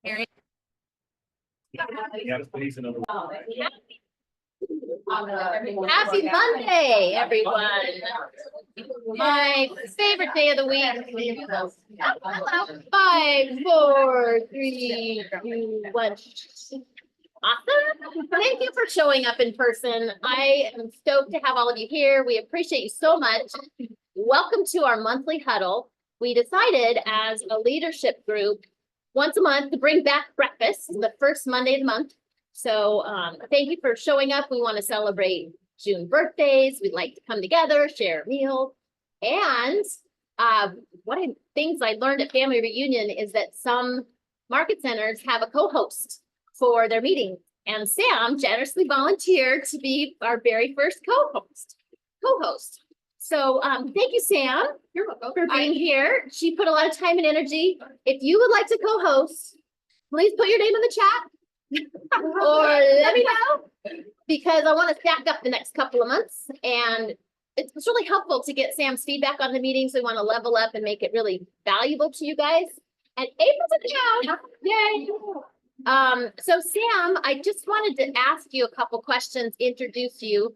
Happy Monday, everyone. My favorite day of the week. 5, 4, 3, 2, 1. Awesome. Thank you for showing up in person. I am stoked to have all of you here. We appreciate you so much. Welcome to our monthly huddle. We decided as a leadership group once a month to bring back breakfast the first Monday of the month. So thank you for showing up. We want to celebrate June birthdays. We'd like to come together, share a meal. And one of the things I learned at Family Reunion is that some market centers have a co-host for their meeting. And Sam generously volunteered to be our very first co-host. So thank you, Sam, for being here. She put a lot of time and energy. If you would like to co-host, please put your name in the chat or let me know, because I want to stack up the next couple of months. And it's really helpful to get Sam's feedback on the meetings. We want to level up and make it really valuable to you guys. And April's in town. Yay! So Sam, I just wanted to ask you a couple questions, introduce you.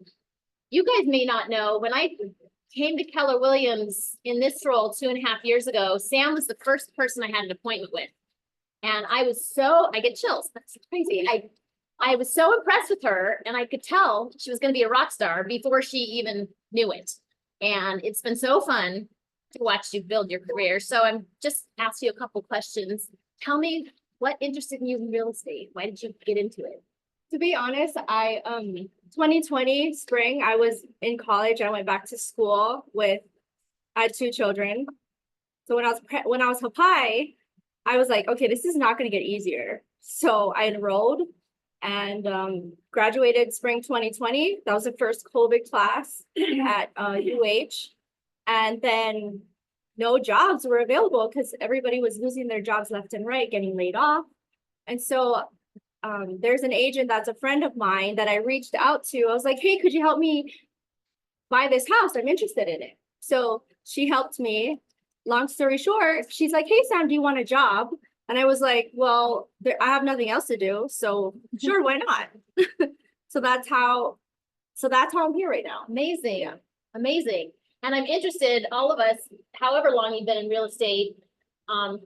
You guys may not know, when I came to Keller Williams in this role 2.5 years ago, Sam was the first person I had an appointment with. And I get chills, that's crazy. I was so impressed with her, and I could tell she was going to be a rock star before she even knew it. And it's been so fun to watch you build your career. So I'm just asking you a couple questions. Tell me, what interested you in real estate? Why did you get into it? To be honest, 2020 spring, I was in college. I went back to school I had 2 children. So when I was Hawaii, I was like, okay, this is not going to get easier. So I enrolled and graduated spring 2020. That was the first COVID class at UH. And then no jobs were available because everybody was losing their jobs left and right, getting laid off. And so there's an agent that's a friend of mine that I reached out to. I was like, hey, could you help me buy this house? I'm interested in it. So she helped me. Long story short, she's like, hey, Sam, do you want a job? And I was like, well, I have nothing else to do. So sure, why not? So that's how I'm here right now. Amazing. Yeah. Amazing. And I'm interested, all of us, however long you've been in real estate,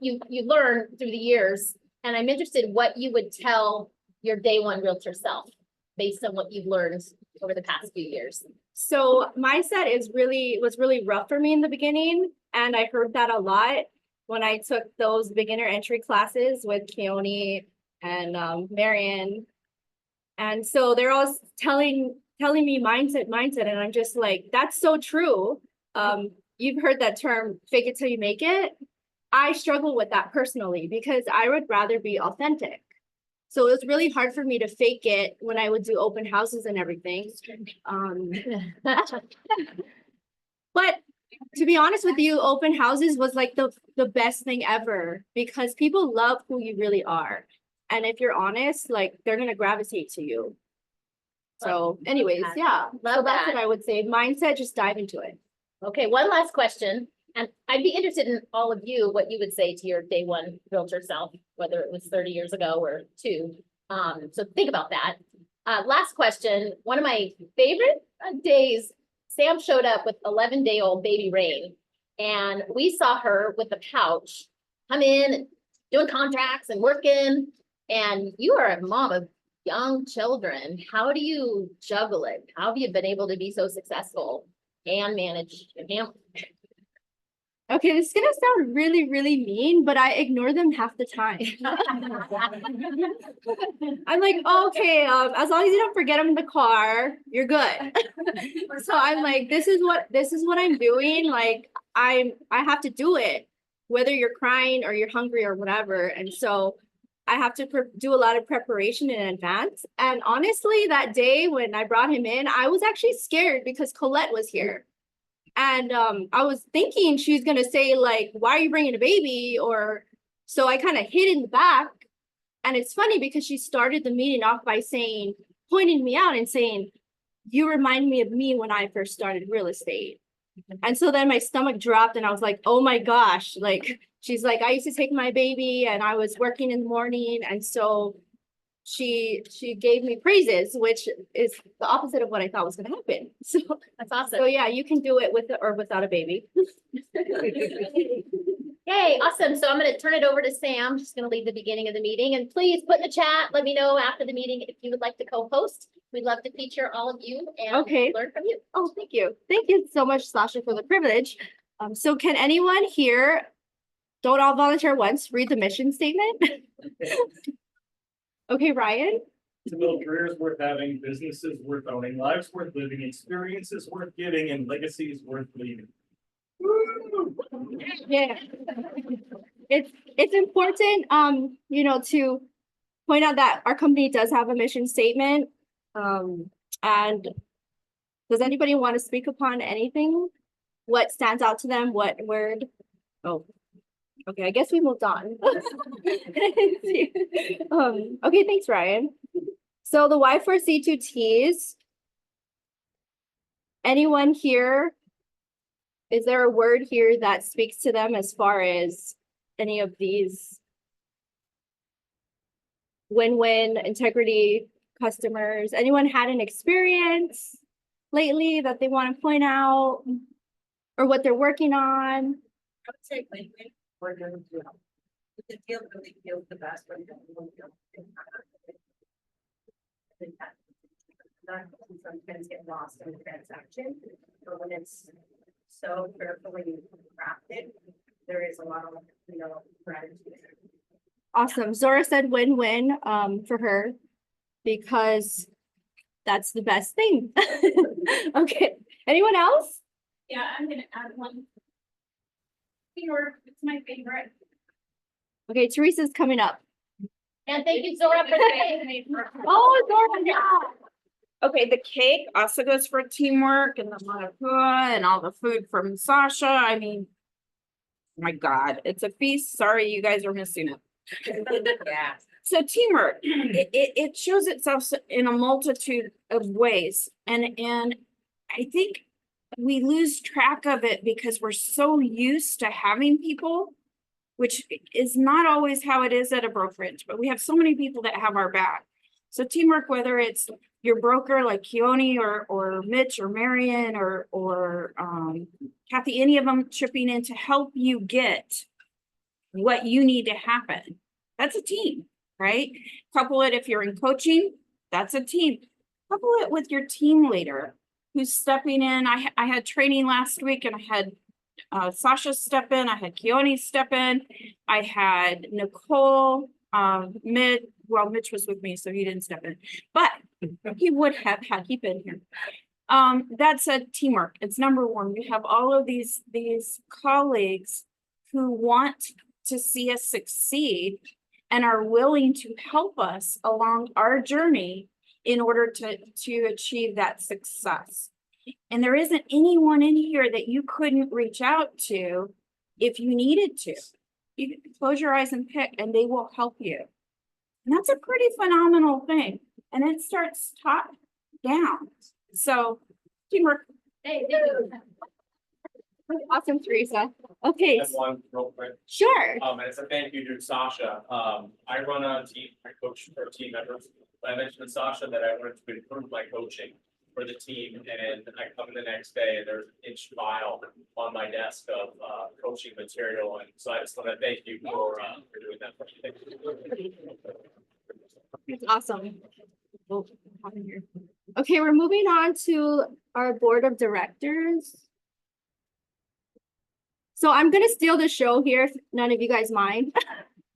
you learn through the years. And I'm interested what you would tell your day one realtor self based on what you've learned over the past few years. So mindset was really rough for me in the beginning. And I heard that a lot when I took those beginner entry classes with Keone and Marian. And so they're all telling me mindset. And I'm just like, that's so true. You've heard that term, fake it till you make it. I struggle with that personally because I would rather be authentic. So it was really hard for me to fake it when I would do open houses and everything. But to be honest with you, open houses was like the best thing ever because people love who you really are. And if you're honest, like they're going to gravitate to you. So anyways, yeah, that's what I would say. Mindset, just dive into it. Okay, one last question. And I'd be interested in all of you, what you would say to your day one realtor self, whether it was 30 years ago or 2. So think about that. Last question. One of my favorite days, Sam showed up with 11-day-old baby Rain. And we saw her with the pouch come in, doing contracts and working. And you are a mom of young children. How do you juggle it? How have you been able to be so successful and manage your family? Okay, this is gonna sound really, really mean, but I ignore them half the time. I'm like, oh, okay, as long as you don't forget them in the car, you're good. So I'm like, this is what I'm doing. Like, I have to do it, whether you're crying or you're hungry or whatever. And so I have to do a lot of preparation in advance. And honestly, that day when I brought him in, I was actually scared because Colette was here. And I was thinking she was going to say, like, why are you bringing a baby? Or so I kind of hid in the back. And it's funny because she started the meeting off by saying, pointing me out and saying, you remind me of me when I first started real estate. And so then my stomach dropped and I was like, oh my gosh, like she's like, I used to take my baby and I was working in the morning, and so she gave me praises, which is the opposite of what I thought was gonna happen. So, That's awesome. so yeah, you can do it with or without a baby. Yay, awesome. So I'm gonna turn it over to Sam. She's gonna lead the beginning of the meeting, and please put in the chat, let me know after the meeting if you would like to co-host. We'd love to feature all of you and Okay. learn from you. Oh, thank you. Thank you so much, Sasha, for the privilege. So can anyone here, don't all volunteer once, read the mission statement? Okay, Ryan? To build careers worth having, businesses worth owning, lives worth living, experiences worth giving, and legacies worth leaving. Yeah. It's important, you know, to point out that our company does have a mission statement. And does anybody want to speak upon anything? What stands out to them? What word? Oh, okay, I guess we moved on. Okay, thanks, Ryan. So the Y4C2Ts. Anyone here? Is there a word here that speaks to them as far as any of these? Win-win, integrity, customers. Anyone had an experience lately that they want to point out? Or what they're working on? I would say win-win for them as well. The deal really feels the best when everyone feels. That can sometimes get lost in the transaction, but when it's so carefully crafted, there is a lot of, gratitude. Awesome. Zora said win-win for her because that's the best thing. Okay. Anyone else? Yeah, I'm gonna add one. Teamwork, it's my favorite. Okay, Teresa's coming up. And thank you, Zora, for the. Oh, Zora, yeah. Okay, the cake also goes for teamwork and the malakua and all the food from Sasha. I mean, my God, it's a feast. Sorry, you guys are missing it. Yeah. So teamwork, it shows itself in a multitude of ways. And I think we lose track of it because we're so used to having people, which is not always how it is at a brokerage, but we have so many people that have our back. So teamwork, whether it's your broker like Keone or Mitch or Marion or Kathy, any of them chipping in to help you get what you need to happen. That's a team, right? Couple it if you're in coaching, that's a team. Couple it with your team leader who's stepping in. I had training last week and I had Sasha step in, I had Keone step in, I had Nicole, Mitch was with me, so he didn't step in, but he would have had he been here. That's a teamwork. It's number one. You have all of these colleagues who want to see us succeed and are willing to help us along our journey in order to achieve that success. And there isn't anyone in here that you couldn't reach out to if you needed to. You can close your eyes and pick, and they will help you. And that's a pretty phenomenal thing. And it starts top down. So teamwork. Hey, thank you. Awesome, Teresa. Okay, And one real quick, sure. as a thank you to Sasha, I run a team, I coach for team members. I mentioned to Sasha that I wanted to improve my coaching for the team, and I come in the next day and there's an inch file on my desk of coaching material, and so I just want to thank you for doing that for me. Thank you. It's awesome. Okay, we're moving on to our board of directors. So I'm gonna steal the show here, if none of you guys mind.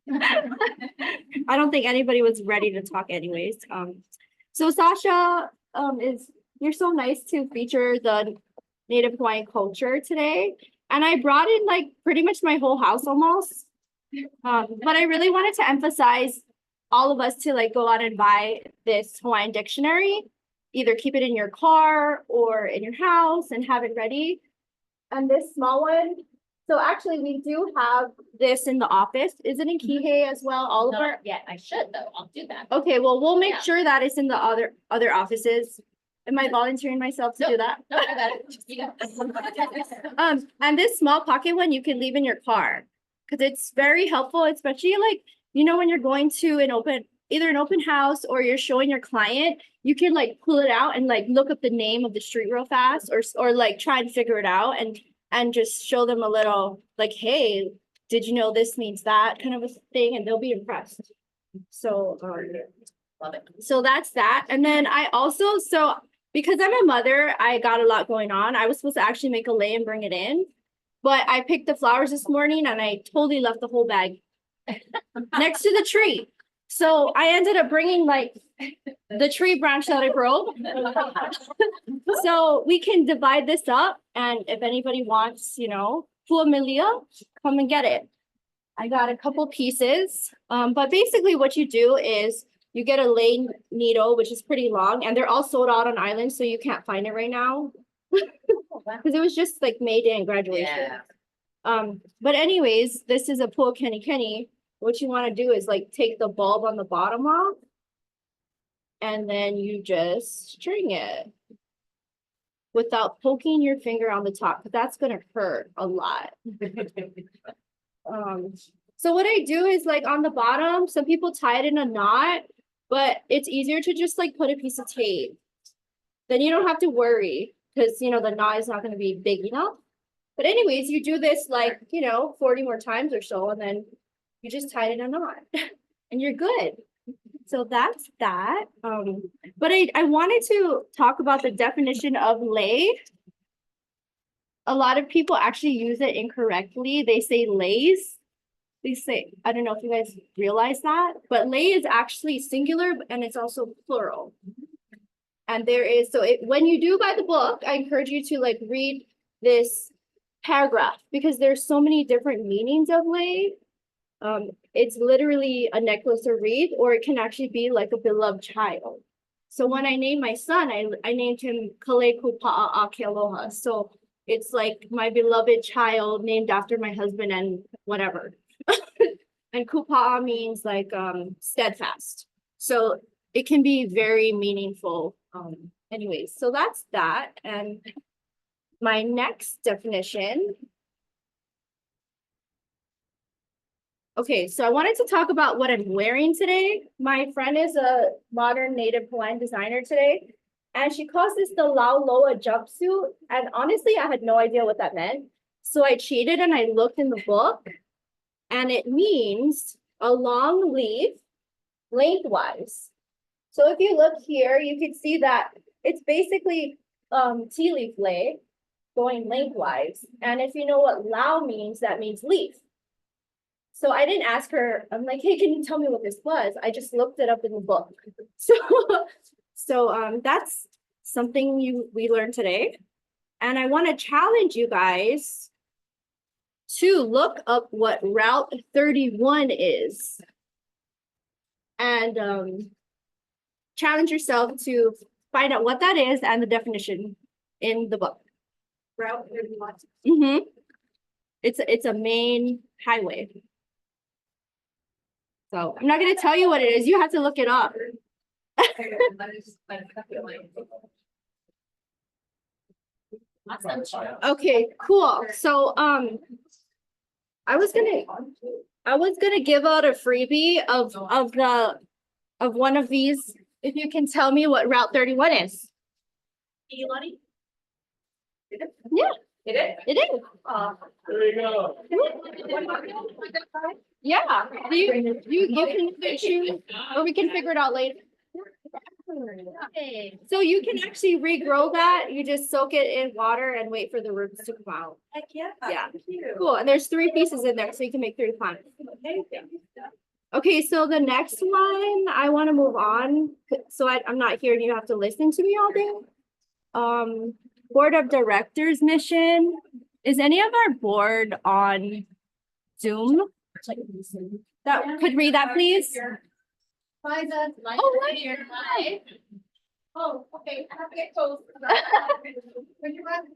I don't think anybody was ready to talk anyways. So Sasha, you're so nice to feature the Native Hawaiian culture today. And I brought in like pretty much my whole house almost. But I really wanted to emphasize all of us to like go out and buy this Hawaiian dictionary, either keep it in your car or in your house and have it ready. And this small one, so actually we do have this in the office. Is it in Kihei as well? All of our, Not yet, I should though, I'll do that. okay, well, we'll make Yeah. sure that it's in the other offices. Am I volunteering myself to do that? No, I got it. You got it. And this small pocket one you can leave in your car. because it's very helpful, especially like, you know, when you're going to either an open house or you're showing your client, you can like pull it out and like look up the name of the street real fast or like try and figure it out and just show them a little like, hey, did you know this means that kind of a thing, and they'll be impressed. So, Love it. so that's that. And then I also, so because I'm a mother, I got a lot going on. I was supposed to actually make a lei and bring it in. But I picked the flowers this morning and I totally left the whole bag next to the tree. So I ended up bringing like the tree branch that I broke. So we can divide this up, and if anybody wants, you know, Fuamilia, come and get it. I got a couple pieces, but basically what you do is you get a lei needle, which is pretty long, and they're all sold out on island, so you can't find it right now. Because it was just like May Day and graduation. Yeah. But anyways, this is a pull Kenny. What you want to do is like take the bulb on the bottom off. And then you just string it. Without poking your finger on the top, because that's gonna hurt a lot. So what I do is like on the bottom, some people tie it in a knot, but it's easier to just like put a piece of tape. Then you don't have to worry, because you know the knot is not gonna be big enough. But anyways, you do this like, you know, 40 more times or so, and then you just tie it in a knot and you're good. So that's that. But I wanted to talk about the definition of lei. A lot of people actually use it incorrectly. They say leis. They say, I don't know if you guys realize that, but lei is actually singular and it's also plural. And there is, so when you do buy the book, I encourage you to like read this paragraph because there's so many different meanings of lei. It's literally a necklace or wreath, or it can actually be like a beloved child. So when I named my son, I named him Kale Kupa'a Akealoha. So it's like my beloved child named after my husband and whatever. And Kupa'a means like steadfast. So it can be very meaningful. Anyways, so that's that. And my next definition. Okay, so I wanted to talk about what I'm wearing today. My friend is a modern native Hawaiian designer today, and she calls this the Lauloa jumpsuit. And honestly, I had no idea what that meant. So I cheated and I looked in the book, and it means a long leaf lengthwise. So if you look here, you can see that it's basically tea leaf lei going lengthwise. And if you know what Lao means, that means leaf. So I didn't ask her, I'm like, hey, can you tell me what this was? I just looked it up in the book. So that's something we learned today. And I want to challenge you guys to look up what Route 31 is. And challenge yourself to find out what that is and the definition in the book. Route 31. Mm-hmm. It's a main highway. So I'm not gonna tell you what it is. You have to look it up. Awesome. Okay, cool. So I was gonna give out a freebie of one of these if you can tell me what Route 31 is. Elani? Yeah, It is? it is. There you go. Yeah, you can choose, or we can figure it out later. Okay. So you can actually regrow that. You just soak it in water and wait for the roots to come out. Heck yeah. Yeah. Thank you. Cool, and there's 3 pieces in there, so you can make 3 plants. Thank you. Okay, so the next one, I want to move on. So I'm not here and you have to listen to me all day. Board of Directors mission. Is any of our board on Zoom? That could read that, please? Hi, Beth. Oh, hi. Here. Hi. Oh, okay. I have to get close. Would you mind?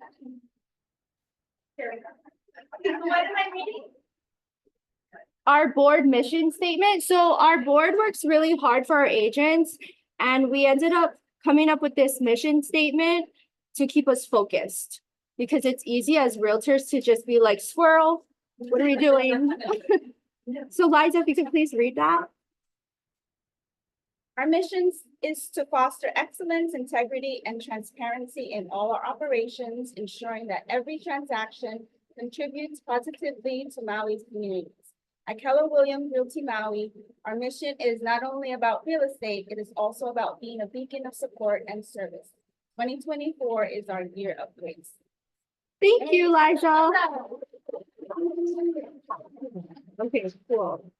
Here we go. Okay, so what am I reading? Our board mission statement. So our board works really hard for our agents, and we ended up coming up with this mission statement to keep us focused, because it's easy as realtors to just be like squirrel, What are we doing? So Liza, if you could please read that. Our mission is to foster excellence, integrity, and transparency in all our operations, ensuring that every transaction contributes positively to Maui's communities. At Keller Williams Realty Maui, our mission is not only about real estate, it is also about being a beacon of support and service. 2024 is our year of grace. Thank you, Liza. Okay, cool.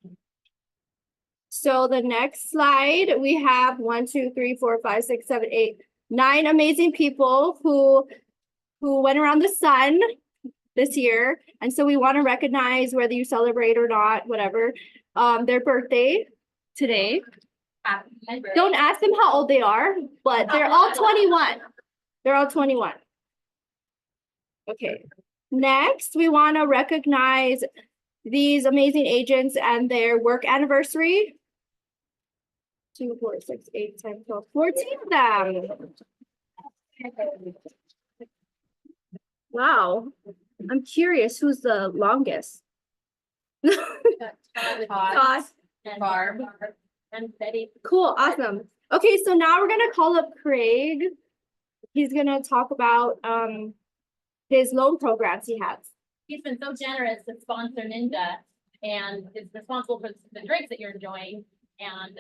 So the next slide, we have 1, 2, 3, 4, 5, 6, 7, 8, 9 amazing people who went around the sun this year. And so we want to recognize whether you celebrate or not, whatever, their birthday today. Don't ask them how old they are, but they're all 21. They're all 21. Okay, next, we want to recognize these amazing agents and their work anniversary. 2, 4, 6, 8, 10, 12, 14 of them. Wow, I'm curious who's the longest. Todd. And Barb. And Betty. Cool, awesome. Okay, so now we're gonna call up Craig. He's gonna talk about his loan programs he has. He's been so generous to sponsor Ninja and is responsible for the drinks that you're enjoying. And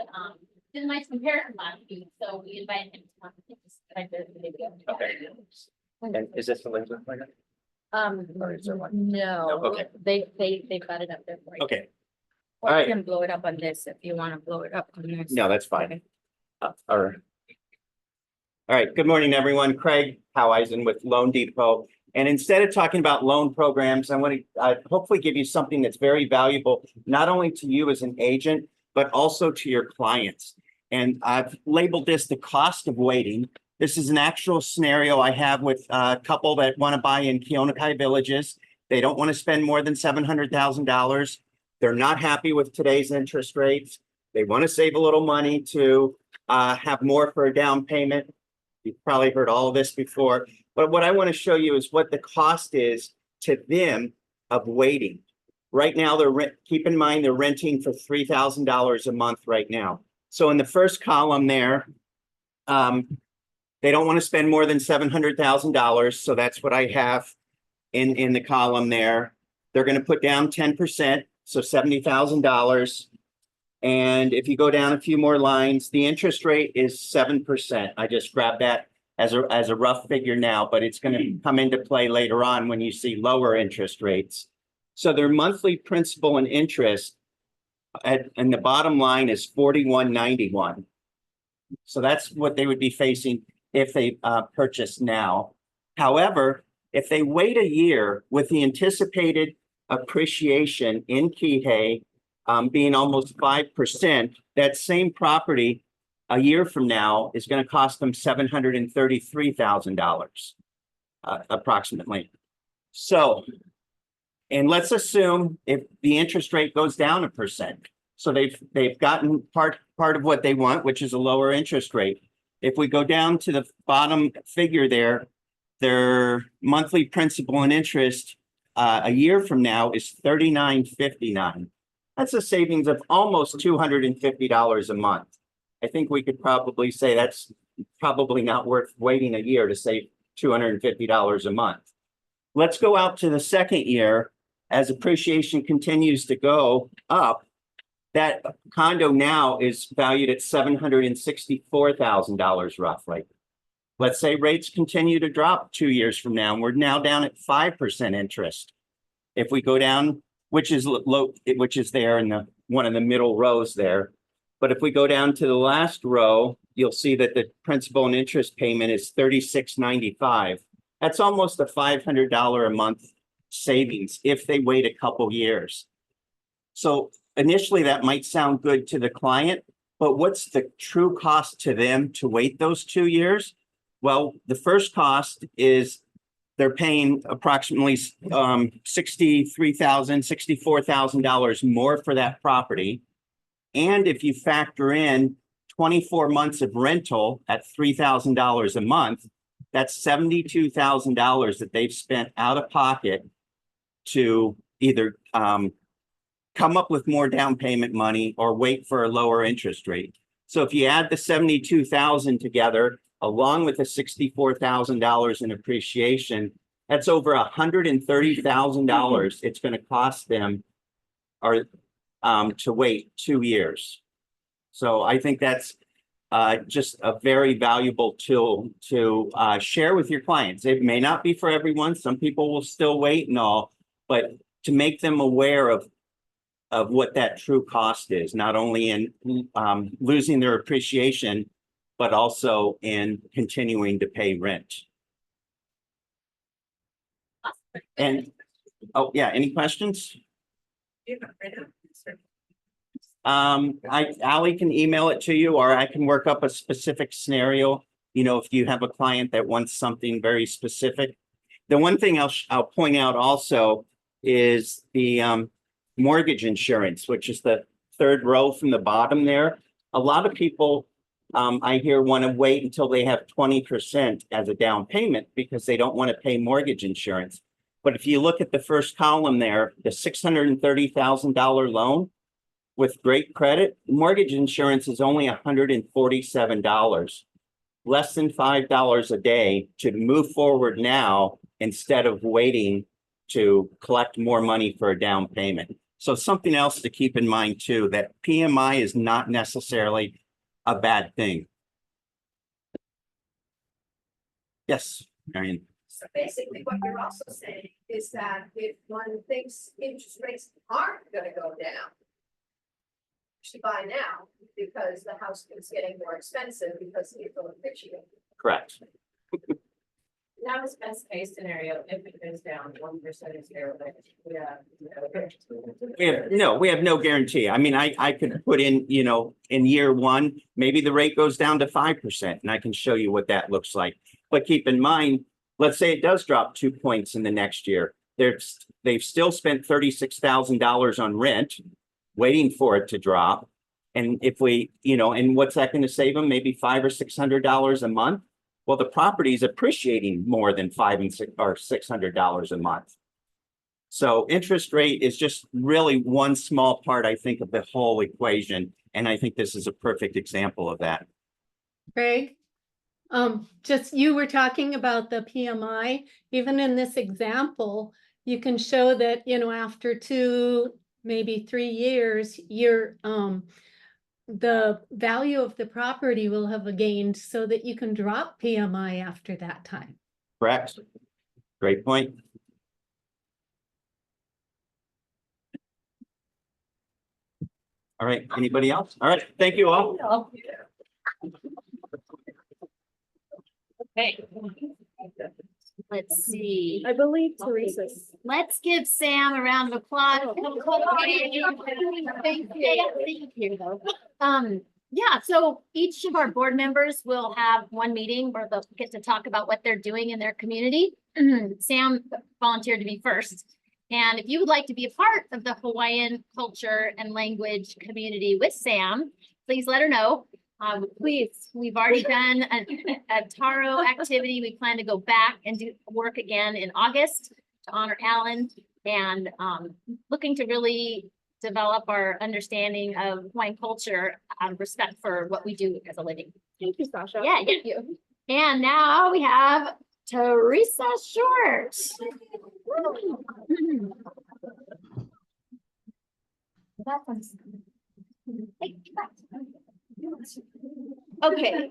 did a nice comparison last week, so we invited him to come. Okay. And is this the laser pointer? Or is there one? No, Okay. they've got it up there for you. Okay, Or Alright. you can blow it up on this if you wanna blow it up on this. no, that's fine. All right. All right, good morning, everyone. Craig Howeisen with Loan Depot. And instead of talking about loan programs, I want to hopefully give you something that's very valuable, not only to you as an agent, but also to your clients. And I've labeled this the cost of waiting. This is an actual scenario I have with a couple that want to buy in Keonakai Villages. They don't want to spend more than $700,000. They're not happy with today's interest rates. They want to save a little money to have more for a down payment. You've probably heard all of this before, but what I want to show you is what the cost is to them of waiting. Right now, keep in mind, they're renting for $3,000 a month right now. So in the first column there, they don't want to spend more than $700,000. So that's what I have in the column there. They're going to put down 10%, so $70,000. And if you go down a few more lines, the interest rate is 7%. I just grabbed that as a rough figure now, but it's going to come into play later on when you see lower interest rates. So their monthly principal and interest and the bottom line is $41.91. So that's what they would be facing if they purchase now. However, if they wait a year with the anticipated appreciation in Kihei being almost 5%, that same property a year from now is going to cost them $733,000 approximately. So, and let's assume if the interest rate goes down 1%. So they've gotten part of what they want, which is a lower interest rate. If we go down to the bottom figure there, their monthly principal and interest a year from now is $39.59. That's a savings of almost $250 a month. I think we could probably say that's probably not worth waiting a year to save $250 a month. Let's go out to the second year. As appreciation continues to go up, that condo now is valued at $764,000 roughly. Let's say rates continue to drop 2 years from now, and we're now down at 5% interest. If we go down, which is low, which is there in the one of the middle rows there. But if we go down to the last row, you'll see that the principal and interest payment is $36.95. That's almost a $500 a month savings if they wait a couple years. So initially that might sound good to the client, but what's the true cost to them to wait those 2 years? Well, the first cost is they're paying approximately $64,000 more for that property. And if you factor in 24 months of rental at $3,000 a month, that's $72,000 that they've spent out of pocket to either come up with more down payment money or wait for a lower interest rate. So if you add the 72,000 together, along with the $64,000 in appreciation, that's over $130,000 it's going to cost them or to wait 2 years. So I think that's just a very valuable tool to share with your clients. It may not be for everyone. Some people will still wait and all, but to make them aware of what that true cost is, not only in losing their appreciation, but also in continuing to pay rent. And, oh, yeah, any questions? Ally can email it to you, or I can work up a specific scenario. You know, if you have a client that wants something very specific. The one thing I'll point out also is the mortgage insurance, which is the third row from the bottom there. A lot of people I hear want to wait until they have 20% as a down payment because they don't want to pay mortgage insurance. But if you look at the first column there, the $630,000 loan with great credit, mortgage insurance is only $147, less than $5 a day to move forward now instead of waiting to collect more money for a down payment. So something else to keep in mind too, that PMI is not necessarily a bad thing. Yes, Marion. So basically, what you're also saying is that if one thinks interest rates aren't gonna go down, you should buy now because the house is getting more expensive because people appreciate it. Correct. That was best case scenario, if it goes down 1% is there, but We have no guarantee. I mean, I could put in, you know, in year one, maybe the rate goes down to 5%, and I can show you what that looks like. But keep in mind, let's say it does drop 2 points in the next year. They've still spent $36,000 on rent, waiting for it to drop. And if we, you know, and what's that going to save them? Maybe $500 or $600 a month. Well, the property is appreciating more than $500 or $600 a month. So interest rate is just really one small part, I think, of the whole equation. And I think this is a perfect example of that. Craig, just you were talking about the PMI. Even in this example, you can show that, you know, after 2, maybe 3 years, the value of the property will have gained so that you can drop PMI after that time. Correct. Great point. All right, anybody else? All right, thank you all. Okay. Let's see. I believe Teresa's. Let's give Sam a round of applause. Yeah, so each of our board members will have one meeting where they'll get to talk about what they're doing in their community. Sam volunteered to be first. And if you would like to be a part of the Hawaiian culture and language community with Sam, please let her know. Please, we've already done a Taro activity. We plan to go back and do work again in August to honor Alan, and looking to really develop our understanding of Hawaiian culture, respect for what we do as a living. Thank you, Sasha. Yeah, thank you. And now we have Teresa Short. Okay,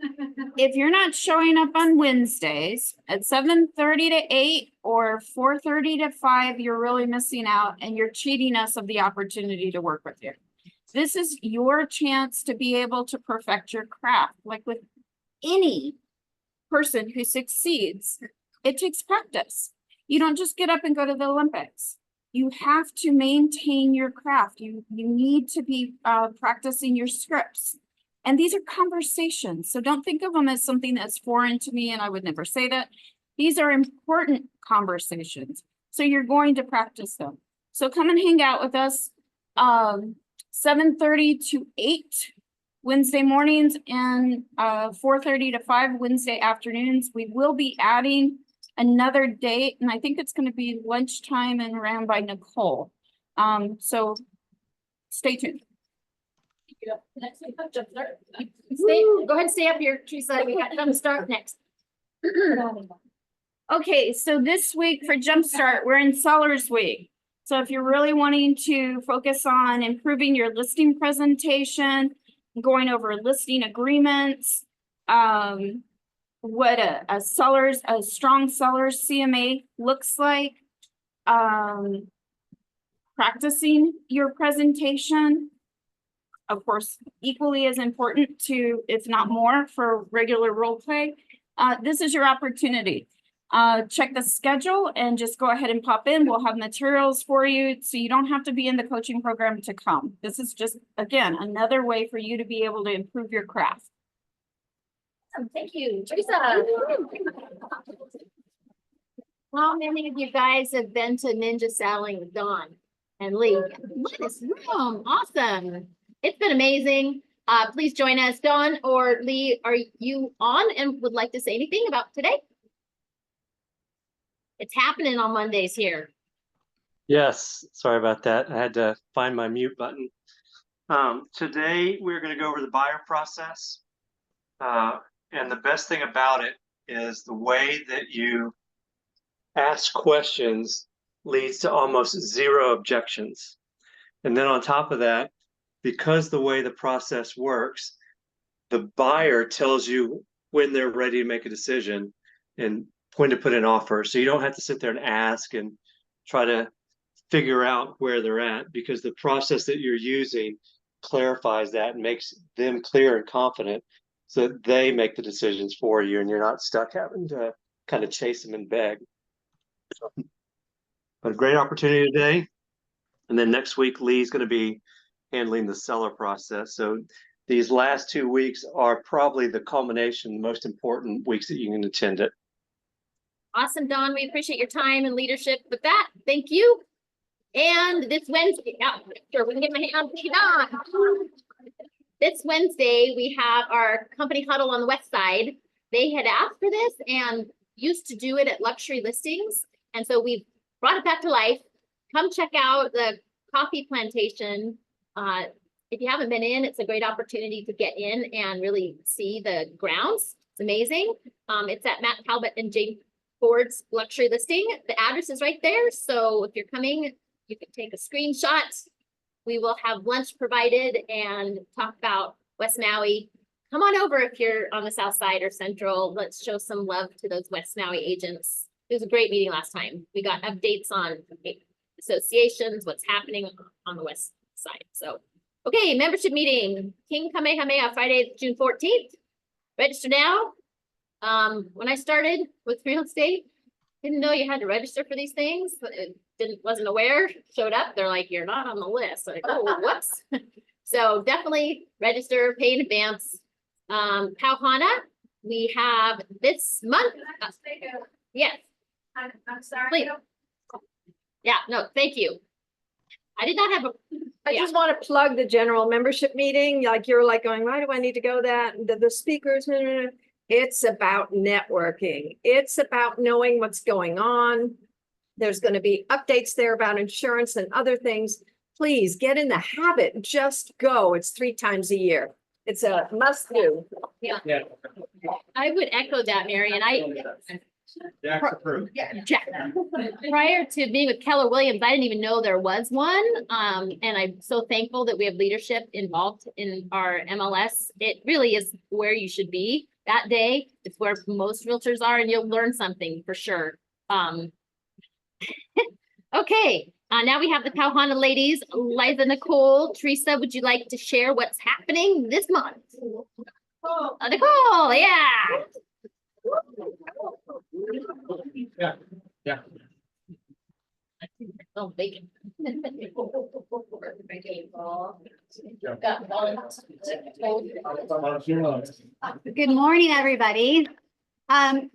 if you're not showing up on Wednesdays at 7:30 to 8 or 4:30 to 5, you're really missing out and you're cheating us of the opportunity to work with you. This is your chance to be able to perfect your craft. Like with any person who succeeds, it takes practice. You don't just get up and go to the Olympics. You have to maintain your craft. You need to be practicing your scripts. And these are conversations. So don't think of them as something that's foreign to me and I would never say that. These are important conversations. So you're going to practice them. So come and hang out with us 7:30 to 8 Wednesday mornings and 4:30 to 5 Wednesday afternoons. We will be adding another date, and I think it's going to be lunchtime and ran by Nicole. So stay tuned. Next we have Jumpstart. Go ahead and stay up here, Teresa. We got Jumpstart next. Okay, so this week for Jumpstart, we're in Sellers Week. So if you're really wanting to focus on improving your listing presentation, going over listing agreements, what a strong seller's CMA looks like, practicing your presentation. Of course, equally as important to, if not more, for regular role play. This is your opportunity. Check the schedule and just go ahead and pop in. We'll have materials for you, so you don't have to be in the coaching program to come. This is just, again, another way for you to be able to improve your craft. Thank you, Teresa. How many of you guys have been to Ninja Selling with Dawn and Lee? Look at this room, awesome. It's been amazing. Please join us. Dawn or Lee, are you on and would like to say anything about today? It's happening on Mondays here. Yes, sorry about that. I had to find my mute button. Today, we're going to go over the buyer process. And the best thing about it is the way that you ask questions leads to almost zero objections. And then on top of that, because the way the process works, the buyer tells you when they're ready to make a decision and when to put an offer. So you don't have to sit there and ask and try to figure out where they're at, because the process that you're using clarifies that and makes them clear and confident so that they make the decisions for you and you're not stuck having to kind of chase them and beg. But a great opportunity today. And then next week, Lee's going to be handling the seller process. So these last 2 weeks are probably the culmination, the most important weeks that you can attend it. Awesome, Dawn. We appreciate your time and leadership with that. Thank you. And this Wednesday, sure, we can get my hand on. This Wednesday, we have our company huddle on the west side. They had asked for this and used to do it at Luxury Listings. And so we brought it back to life. Come check out the coffee plantation. If you haven't been in, it's a great opportunity to get in and really see the grounds. It's amazing. It's at Matt Talbot and Jane Ford's Luxury Listing. The address is right there. So if you're coming, you can take a screenshot. We will have lunch provided and talk about West Maui. Come on over if you're on the south side or central. Let's show some love to those West Maui agents. It was a great meeting last time. We got updates on associations, what's happening on the west side. So, okay, membership meeting, King Kamehameha, Friday, June 14th. Register now. When I started with real estate, didn't know you had to register for these things. Wasn't aware, showed up. They're like, you're not on the list. Like, oh, whoops. So definitely register, pay in advance. Pauhana, we have this month. Yes. I'm sorry. Please. Yeah, no, thank you. I did not have a. I just want to plug the general membership meeting. Like you're like going, why do I need to go that? The speakers, it's about networking. It's about knowing what's going on. There's going to be updates there about insurance and other things. Please get in the habit. Just go. It's 3 times a year. It's a must do. Yeah. I would echo that, Mary, and Jack's approved. Jack. Prior to being with Keller Williams, I didn't even know there was one. And I'm so thankful that we have leadership involved in our MLS. It really is where you should be that day. It's where most realtors are, and you'll learn something for sure. Okay, now we have the Pauhana ladies, Liza, Nicole, Teresa, would you like to share what's happening this month? Nicole, yeah. Yeah. Oh, bacon. Good morning, everybody.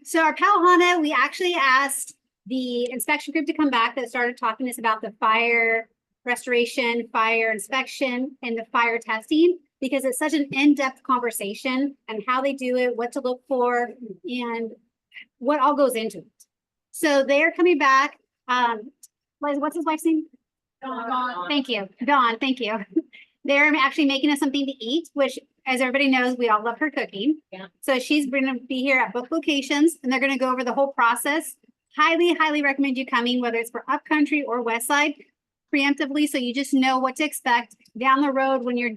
So our Pauhana, we actually asked the inspection group to come back that started talking to us about the fire restoration, fire inspection, and the fire testing, because it's such an in-depth conversation and how they do it, what to look for, and what all goes into it. So they're coming back. Liza, what's his wife's name? Thank you, Dawn, thank you. They're actually making us something to eat, which, as everybody knows, we all love her cooking. Yeah. So she's gonna be here at both locations, and they're gonna go over the whole process. Highly, highly recommend you coming, whether it's for Upcountry or West Side, preemptively, so you just know what to expect down the road when your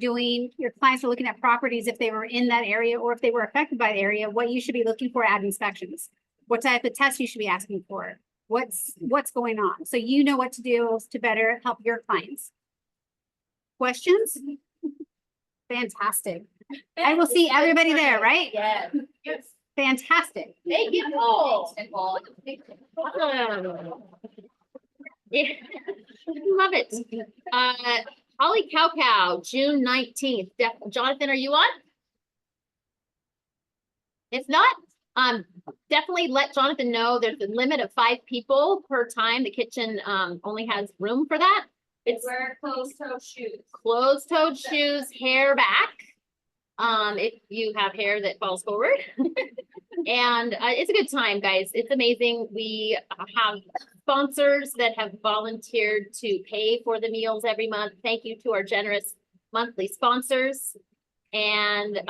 clients are looking at properties, if they were in that area or if they were affected by the area, what you should be looking for at inspections, what type of tests you should be asking for, what's going on, so you know what to do to better help your clients. Questions? Fantastic. I will see everybody there, right? Yes. Fantastic. Thank you, Nicole. Yeah, love it. Holly Cow, June 19th. Jonathan, are you on? If not, definitely let Jonathan know there's a limit of 5 people per time. The kitchen only has room for that. It's Wear closed-toed shoes. closed-toed shoes, hair back. If you have hair that falls forward. And it's a good time, guys. It's amazing. We have sponsors that have volunteered to pay for the meals every month. Thank you to our generous monthly sponsors. And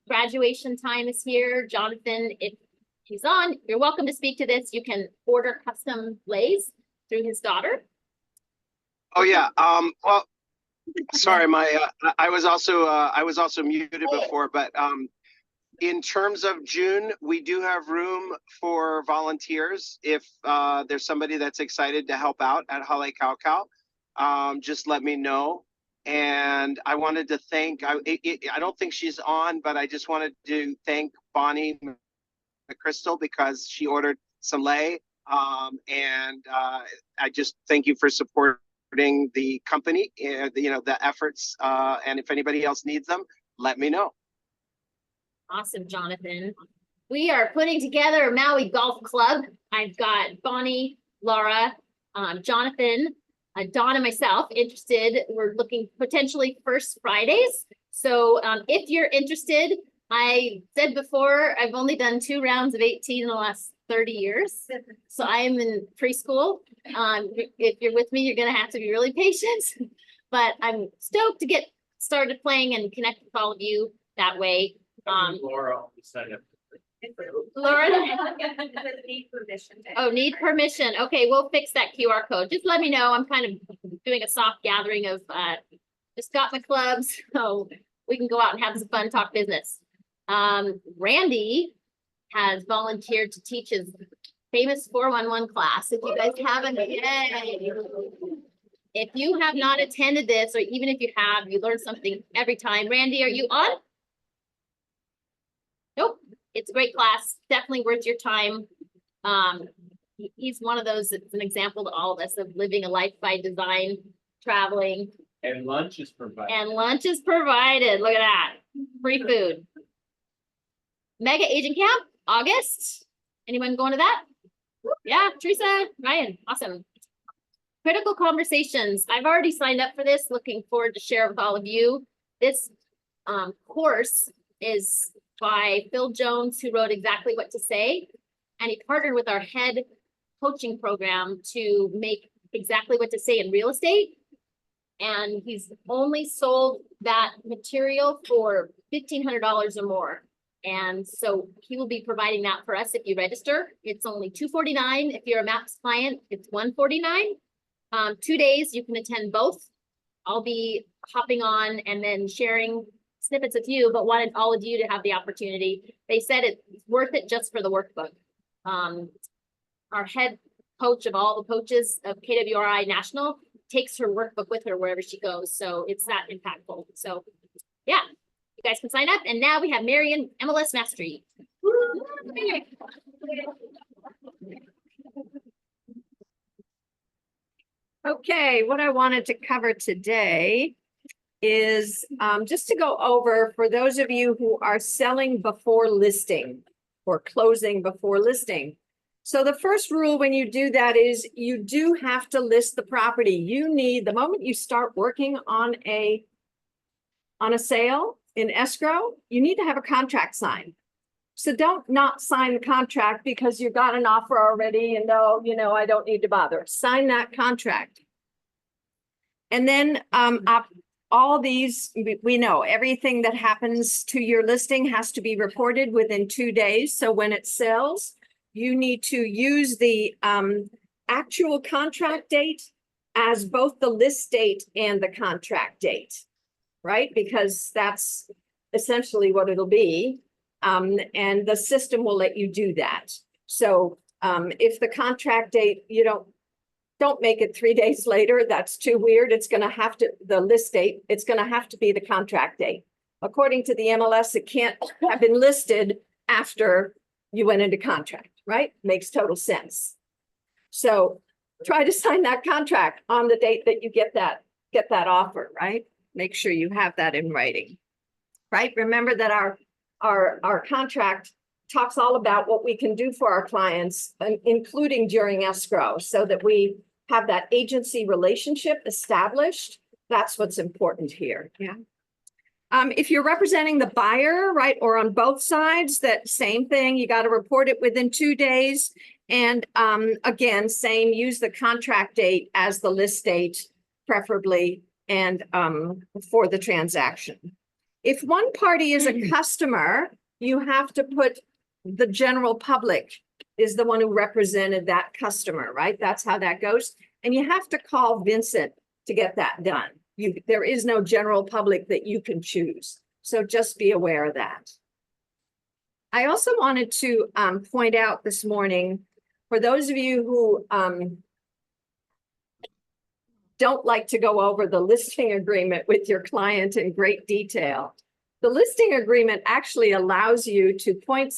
graduation time is here. Jonathan, if he's on, you're welcome to speak to this. You can order custom leis through his daughter. Oh, yeah. Well, sorry, I was also muted before, but in terms of June, we do have room for volunteers. If there's somebody that's excited to help out at Holly Cow, just let me know. And I wanted to thank, I don't think she's on, but I just wanted to thank Bonnie McChrystal because she ordered some lei. And I just thank you for supporting the company, the efforts. And if anybody else needs them, let me know. Awesome, Jonathan. We are putting together a Maui Golf Club. I've got Bonnie, Laura, Jonathan, Dawn, and myself interested. We're looking potentially first Fridays. So if you're interested, I said before, I've only done 2 rounds of 18 in the last 30 years. So I am in preschool. If you're with me, you're going to have to be really patient. But I'm stoked to get started playing and connect with all of you that way. Laura, sign up. Laura? Need permission. Oh, need permission. Okay, we'll fix that QR code. Just let me know. I'm kind of doing a soft gathering of just got my clubs, so we can go out and have some fun, talk business. Randy has volunteered to teach his famous 411 class. If you guys haven't, yay. If you have not attended this, or even if you have, you learn something every time. Randy, are you on? Nope. It's a great class, definitely worth your time. He's one of those that's an example to all of us of living a life by design, traveling. And lunch is provided. And lunch is provided. Look at that. Free food. Mega Agent Camp, August. Anyone going to that? Yeah, Teresa, Ryan, awesome. Critical Conversations. I've already signed up for this. Looking forward to share with all of you. This course is by Phil Jones, who wrote Exactly What to Say. And he partnered with our head coaching program to make Exactly What to Say in real estate. And he's only sold that material for $1,500 or more. And so he will be providing that for us if you register. It's only $249. If you're a MAPS client, it's $149. 2 days, you can attend both. I'll be hopping on and then sharing snippets with you, but wanted all of you to have the opportunity. They said it's worth it just for the workbook. Our head coach of all the coaches of KWRI National takes her workbook with her wherever she goes. So it's that impactful. So yeah, you guys can sign up. And now we have Marion MLS Mastery. Okay, what I wanted to cover today is just to go over for those of you who are selling before listing or closing before listing. So the first rule when you do that is you do have to list the property. You need, the moment you start working on a sale in escrow, you need to have a contract signed. So don't not sign the contract because you got an offer already and no, I don't need to bother. Sign that contract. And then all these, we know everything that happens to your listing has to be reported within 2 days. So when it sells, you need to use the actual contract date as both the list date and the contract date, right? Because that's essentially what it'll be. And the system will let you do that. So if the contract date, you don't make it 3 days later, that's too weird. It's gonna have to, the list date, it's gonna have to be the contract date. According to the MLS, it can't have been listed after you went into contract, right? Makes total sense. So try to sign that contract on the date that you get that offer, right? Make sure you have that in writing, right? Remember that our contract talks all about what we can do for our clients, including during escrow, so that we have that agency relationship established. That's what's important here. Yeah. If you're representing the buyer, right, or on both sides, that same thing, you got to report it within 2 days. And again, same, use the contract date as the list date, preferably, and for the transaction. If one party is a customer, you have to put the general public is the one who represented that customer, right? That's how that goes. And you have to call Vincent to get that done. There is no general public that you can choose. So just be aware of that. I also wanted to point out this morning, for those of you who don't like to go over the listing agreement with your client in great detail, the listing agreement actually allows you to point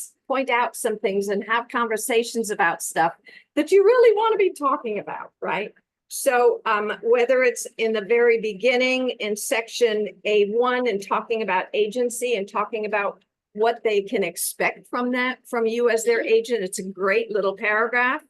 out some things and have conversations about stuff that you really want to be talking about, right? So whether it's in the very beginning in section A1 and talking about agency and talking about what they can expect from you as their agent, it's a great little paragraph.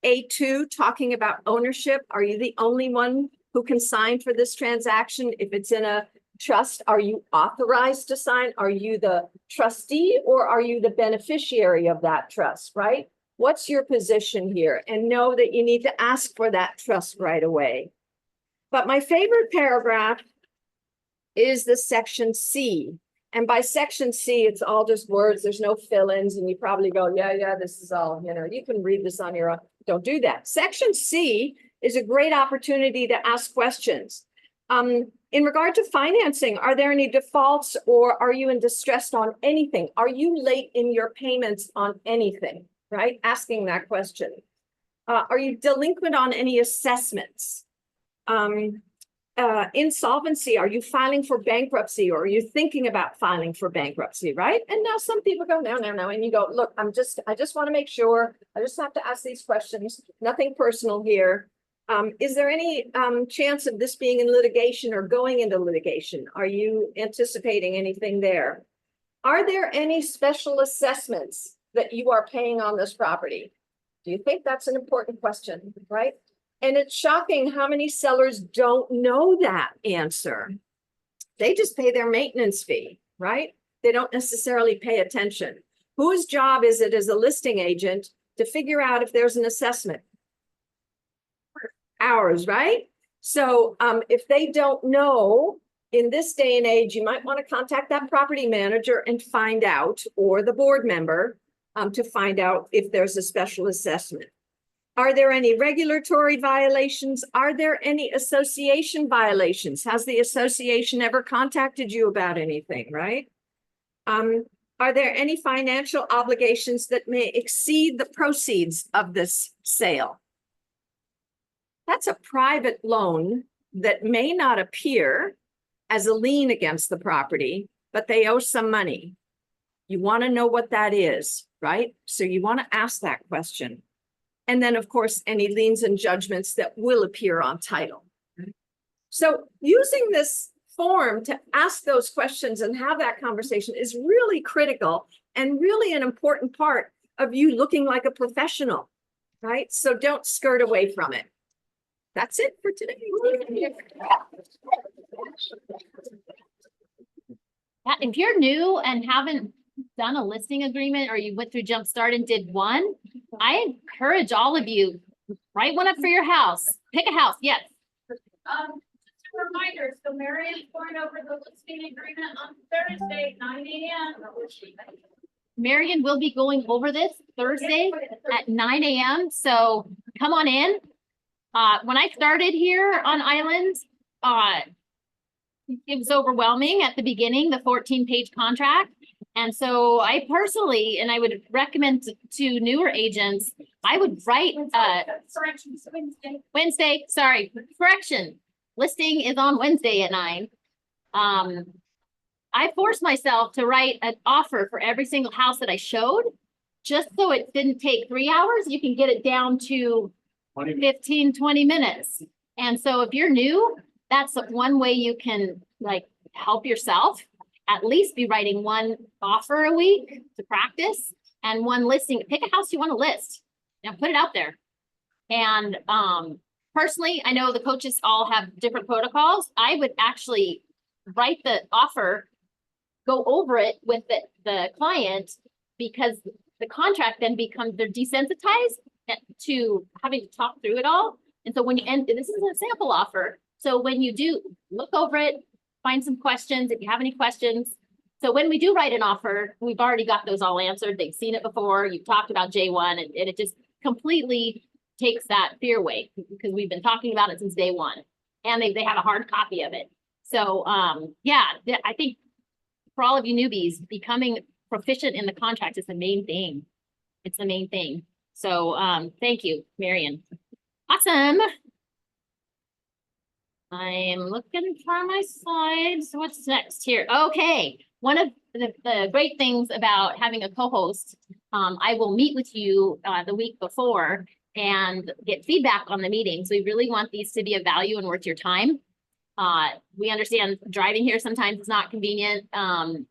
A2, talking about ownership. Are you the only one who can sign for this transaction? If it's in a trust, are you authorized to sign? Are you the trustee or are you the beneficiary of that trust, right? What's your position here? And know that you need to ask for that trust right away. But my favorite paragraph is the section C. And by section C, it's all just words. There's no fill-ins. And you probably go, yeah, this is all, you can read this on your own. Don't do that. Section C is a great opportunity to ask questions. In regard to financing, are there any defaults or are you in distress on anything? Are you late in your payments on anything, right? Asking that question. Are you delinquent on any assessments? Insolvency, are you filing for bankruptcy or are you thinking about filing for bankruptcy, right? And now some people go, no. And you go, look, I just want to make sure, I just have to ask these questions, nothing personal here. Is there any chance of this being in litigation or going into litigation? Are you anticipating anything there? Are there any special assessments that you are paying on this property? Do you think that's an important question, right? And it's shocking how many sellers don't know that answer. They just pay their maintenance fee, right? They don't necessarily pay attention. Whose job is it as a listing agent to figure out if there's an assessment? Ours, right? So if they don't know, in this day and age, you might want to contact that property manager and find out, or the board member to find out if there's a special assessment. Are there any regulatory violations? Are there any association violations? Has the association ever contacted you about anything, right? Are there any financial obligations that may exceed the proceeds of this sale? That's a private loan that may not appear as a lien against the property, but they owe some money. You want to know what that is, right? So you want to ask that question. And then, of course, any liens and judgments that will appear on title. So using this form to ask those questions and have that conversation is really critical and really an important part of you looking like a professional, right? So don't skirt away from it. That's it for today. If you're new and haven't done a listing agreement or you went through Jumpstart and did one, I encourage all of you, write one up for your house. Pick a house, yes. reminder, so Marion's going over the listing agreement on Thursday, 9 AM. Marion will be going over this Thursday at 9 AM. So come on in. When I started here on Islands, it was overwhelming at the beginning, the 14-page contract. And so I personally, and I would recommend to newer agents, I would write, Corrections, Wednesday, sorry, correction. Listing is on Wednesday at 9. I forced myself to write an offer for every single house that I showed, just so it didn't take 3 hours. You can get it down to 15, 20 minutes. And so if you're new, that's one way you can like help yourself. At least be writing one offer a week to practice and one listing. Pick a house you want to list and put it out there. And personally, I know the coaches all have different protocols. I would actually write the offer, go over it with the client, because the contract then becomes, they're desensitized to having to talk through it all. And so when you end, this is a sample offer. So when you do look over it, find some questions if you have any questions. So when we do write an offer, we've already got those all answered. They've seen it before. You've talked about J1 and it just completely takes that fear away, because we've been talking about it since day one, and they have a hard copy of it. So yeah, I think for all of you newbies, becoming proficient in the contract is the main thing. It's the main thing. So thank you, Marion. Awesome. I am looking for my slides. What's next here? Okay. One of the great things about having a co-host, I will meet with you the week before and get feedback on the meetings. We really want these to be of value and worth your time. We understand driving here sometimes is not convenient. And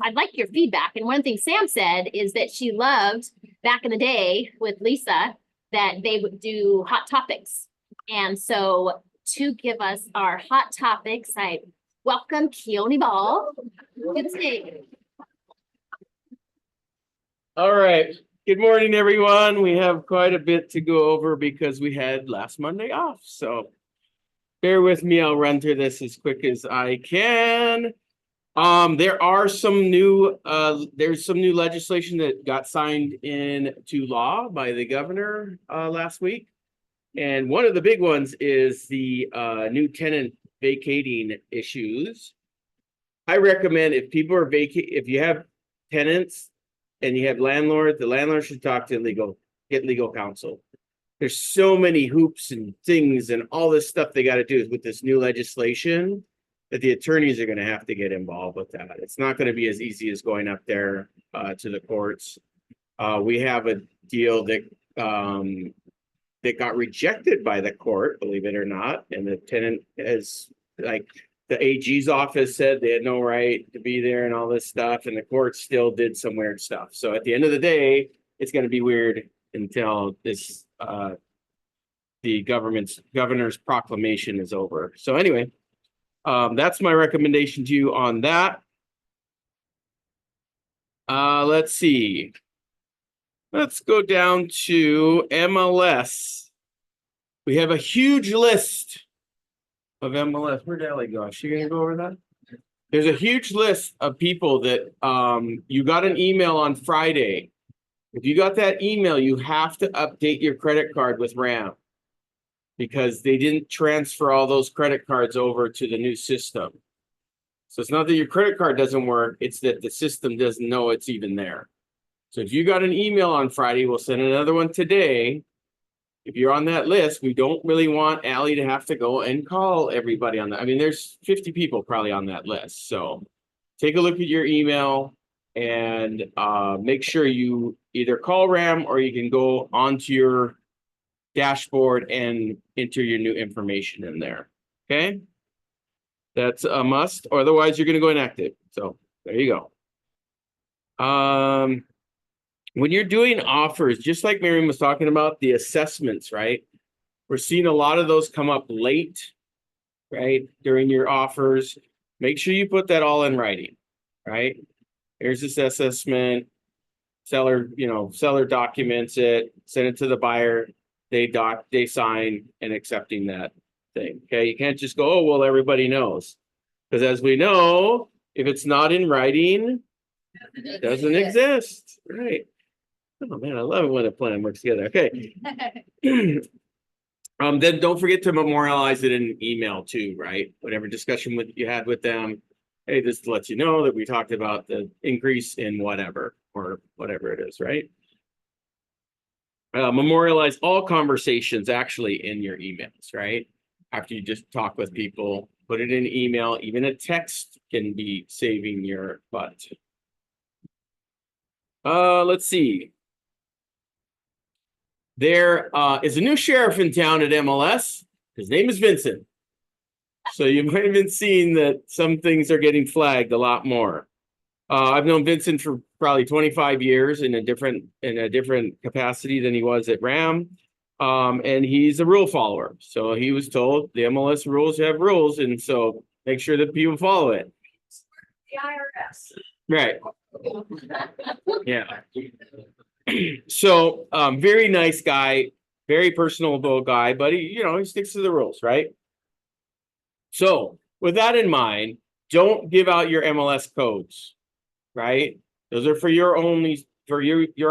I'd like your feedback. And one thing Sam said is that she loved back in the day with Lisa that they would do hot topics. And so to give us our hot topics, I welcome Keone Ball to the stage. All right. Good morning, everyone. We have quite a bit to go over because we had last Monday off. So bear with me. I'll run through this as quick as I can. There are some new, there's some new legislation that got signed into law by the governor last week. And one of the big ones is the new tenant vacating issues. I recommend if people are if you have tenants and you have landlord, the landlord should talk to get legal counsel. There's so many hoops and things and all this stuff they got to do with this new legislation that the attorneys are going to have to get involved with that. It's not going to be as easy as going up there to the courts. We have a deal that got rejected by the court, believe it or not. And the tenant has, like, the AG's office said they had no right to be there and all this stuff. And the court still did some weird stuff. So at the end of the day, it's going to be weird until this, the governor's proclamation is over. So anyway, that's my recommendation to you on that. Let's see. Let's go down to MLS. We have a huge list of MLS. Where'd Ellie go? Is she gonna go over that? There's a huge list of people that you got an email on Friday. If you got that email, you have to update your credit card with RAM, because they didn't transfer all those credit cards over to the new system. So it's not that your credit card doesn't work, it's that the system doesn't know it's even there. So if you got an email on Friday, we'll send another one today. If you're on that list, we don't really want Allie to have to go and call everybody on that. I mean, there's 50 people probably on that list. So take a look at your email and make sure you either call RAM or you can go onto your dashboard and enter your new information in there. Okay. That's a must, or otherwise you're going to go inactive. So there you go. When you're doing offers, just like Miriam was talking about, the assessments, right? We're seeing a lot of those come up late, right? During your offers. Make sure you put that all in writing, right? Here's this assessment. Seller documents it, send it to the buyer. They sign and accepting that thing, okay? You can't just go, oh, well, everybody knows. Because as we know, if it's not in writing, it doesn't exist, right? Oh man, I love it when a plan works together. Okay. Then don't forget to memorialize it in an email too, right? Whatever discussion you had with them. Hey, this lets you know that we talked about the increase in whatever, or whatever it is, right? Memorialize all conversations actually in your emails, right? After you just talk with people, put it in email. Even a text can be saving your butt. Let's see. There is a new sheriff in town at MLS. His name is Vincent. So you might have been seeing that some things are getting flagged a lot more. I've known Vincent for probably 25 years in a different capacity than he was at RAM. And he's a rule follower. So he was told the MLS rules have rules, and so make sure that people follow it. The IRS. Right. Yeah. So very nice guy, very personable guy, but he sticks to the rules, right? So with that in mind, don't give out your MLS codes, right? Those are for your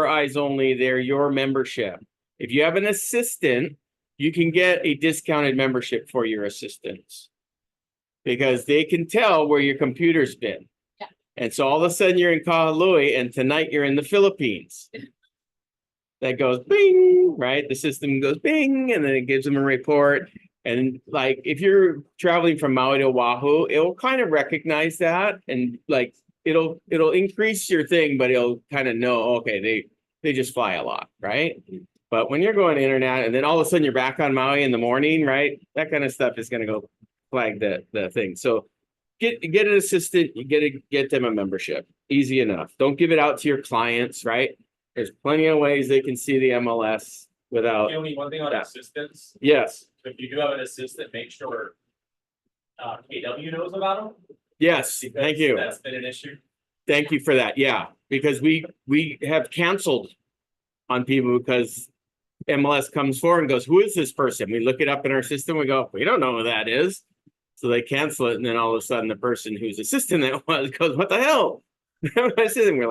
eyes only. They're your membership. If you have an assistant, you can get a discounted membership for your assistants because they can tell where your computer's been. Yeah. And so all of a sudden you're in Kahului and tonight you're in the Philippines. That goes bing, right? The system goes bing, and then it gives them a report. And like, if you're traveling from Maui to Oahu, it'll kind of recognize that. And like, it'll increase your thing, but it'll kind of know, okay, they just fly a lot, right? But when you're going internet and then all of a sudden you're back on Maui in the morning, right? That kind of stuff is going to go flag the thing. So get an assistant, you get them a membership. Easy enough. Don't give it out to your clients, right? There's plenty of ways they can see the MLS without. Only one thing on that. assistants. Yes. If you do have an assistant, make sure KW knows about them. Yes. because Thank you. That's been an issue. Thank you for that. Yeah, because we have canceled on people because MLS comes forward and goes, "Who is this person?" We look it up in our system. We go, "We don't know who that is." So they cancel it, and then all of a sudden, the person whose assistant that was goes, "What the hell?" We're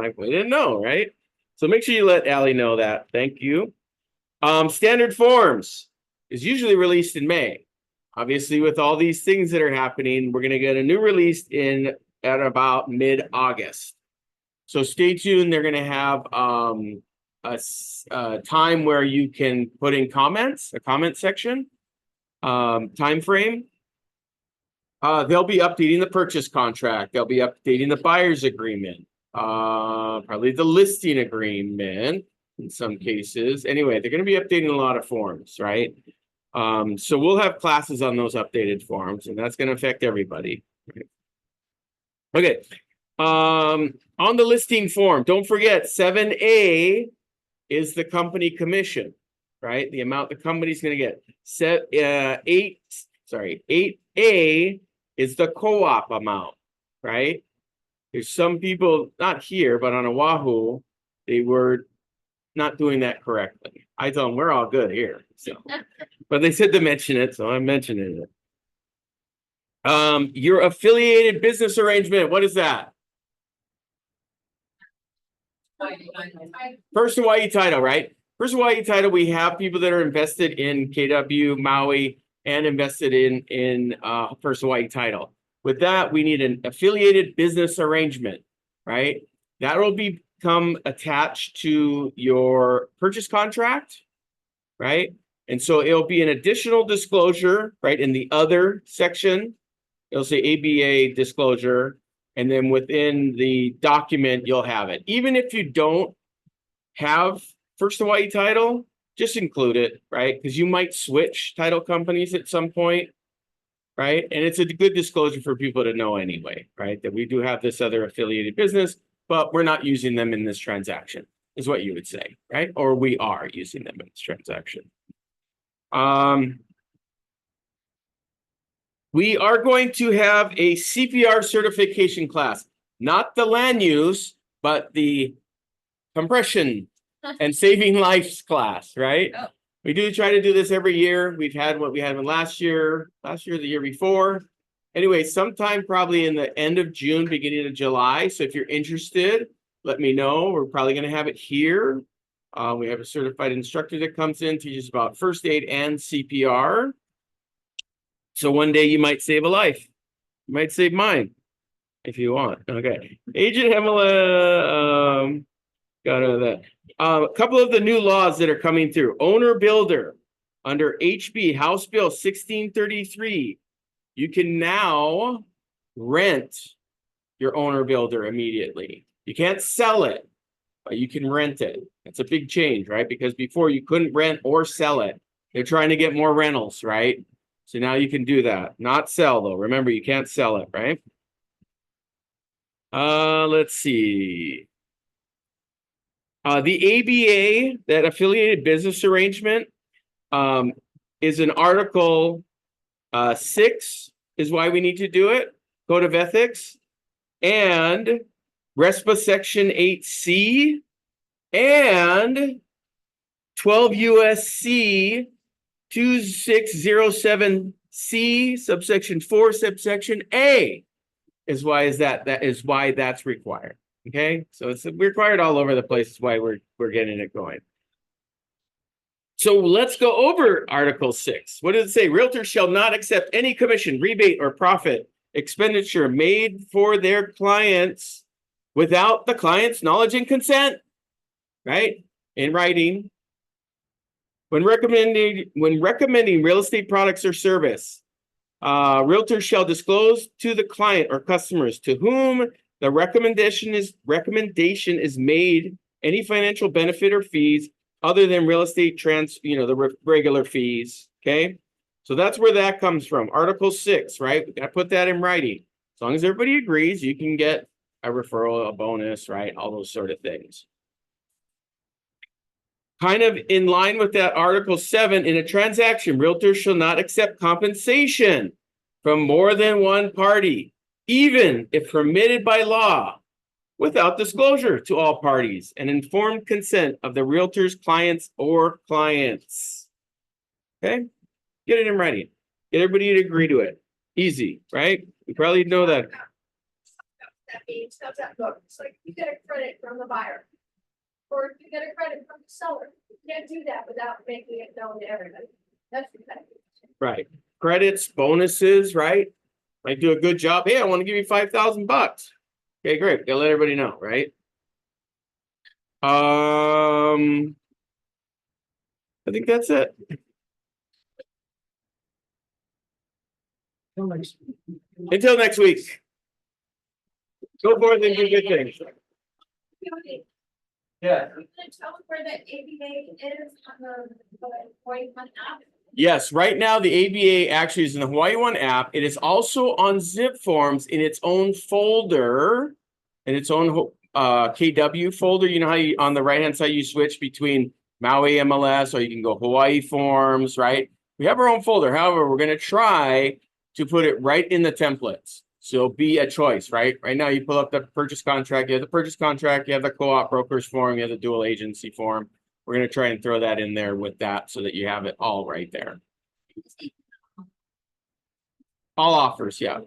like, "We didn't know, right?" So make sure you let Allie know that. Thank you. Standard forms is usually released in May. Obviously, with all these things that are happening, we're going to get a new release at about mid-August. So stay tuned. They're going to have a time where you can put in comments, a comment section, time frame. They'll be updating the purchase contract. They'll be updating the buyer's agreement. Probably the listing agreement in some cases. Anyway, they're going to be updating a lot of forms, right? So we'll have classes on those updated forms, and that's going to affect everybody. Okay. On the listing form, don't forget 7A is the company commission, right? The amount the company's going to get. 8A is the co-op amount, right? There's some people, not here, but on Oahu, they were not doing that correctly. I told them we're all good here. So, but they said to mention it, so I'm mentioning it. Your affiliated business arrangement, what is that? First Hawaii title, right? First Hawaii title, we have people that are invested in KW, Maui, and invested in First Hawaii title. With that, we need an affiliated business arrangement, right? That will become attached to your purchase contract, right? And so it'll be an additional disclosure, right? In the other section, it'll say ABA disclosure. And then within the document, you'll have it. Even if you don't have First Hawaii title, just include it, right? Because you might switch title companies at some point, right? And it's a good disclosure for people to know anyway, right? That we do have this other affiliated business, but we're not using them in this transaction, is what you would say, right? Or we are using them in this transaction. We are going to have a CPR certification class, not the land use, but the compression and saving lives class, right? Oh. We do try to do this every year. We've had what we had last year, the year before. Anyway, sometime probably in the end of June, beginning of July. So if you're interested, let me know. We're probably going to have it here. We have a certified instructor that comes in, teaches about first aid and CPR. So one day you might save a life. You might save mine if you want. Okay. Agent Hemela, got out of that. A couple of the new laws that are coming through. Owner builder under HB House Bill 1633. You can now rent your owner builder immediately. You can't sell it, but you can rent it. That's a big change, right? Because before you couldn't rent or sell it. They're trying to get more rentals, right? So now you can do that. Not sell though. Remember, you can't sell it, right? Let's see. The ABA, that affiliated business arrangement, is an Article 6 is why we need to do it. Code of Ethics and RESPA Section 8C and 12 USC 2607C subsection 4 subsection A is why that's required. Okay, so it's required all over the place. Is why we're getting it going. So let's go over Article 6. What does it say? Realtors shall not accept any commission, rebate, or profit expenditure made for their clients without the client's knowledge and consent, right? In writing. When recommending real estate products or service, realtors shall disclose to the client or customers to whom the recommendation is made any financial benefit or fees other than real estate the regular fees. Okay, so that's where that comes from. Article 6, right? We gotta put that in writing. As long as everybody agrees, you can get a referral, a bonus, right? All those sort of things. Kind of in line with that, Article 7, in a transaction, realtors shall not accept compensation from more than one party, even if permitted by law, without disclosure to all parties and informed consent of the realtor's clients or clients. Okay, get it in writing. Get everybody to agree to it. Easy, right? You probably know that. That means, how's that look? It's like you get a credit from the buyer. Or you get a credit from the seller. You can't do that without making it known to everybody. That's the thing. Right. Credits, bonuses, right? Might do a good job. Hey, I want to give you $5,000. Okay, great. Gotta let everybody know, right? I think that's it. Until next week. Go forth and do good things. Yeah. Can you tell us where the ABA is on the Hawaii One app? Yes, right now the ABA actually is in the Hawaii One app. It is also on Zip Forms in its own folder, in its own KW folder. You know how you, on the right hand side you switch between Maui MLS or you can go Hawaii Forms, right? We have our own folder. However, we're going to try to put it right in the templates. So it'll be a choice, right? Right now you pull up the purchase contract, you have the purchase contract, you have the co-op brokers form, you have the dual agency form. We're going to try and throw that in there with that so that you have it all right there. All offers, yeah.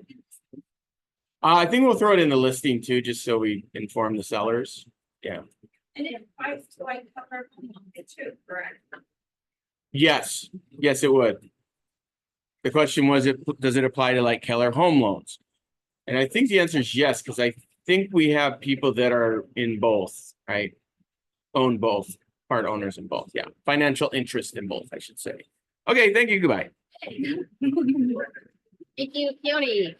I think we'll throw it in the listing too, just so we inform the sellers. Yeah. And it applies to like cover it too, correct? Yes, yes, it would. The question was, does it apply to like Keller Home Loans? And I think the answer is yes, because I think we have people that are in both, right? Own both, part owners in both. Yeah, financial interest in both, I should say. Okay, thank you. Goodbye. Thank you, Keone.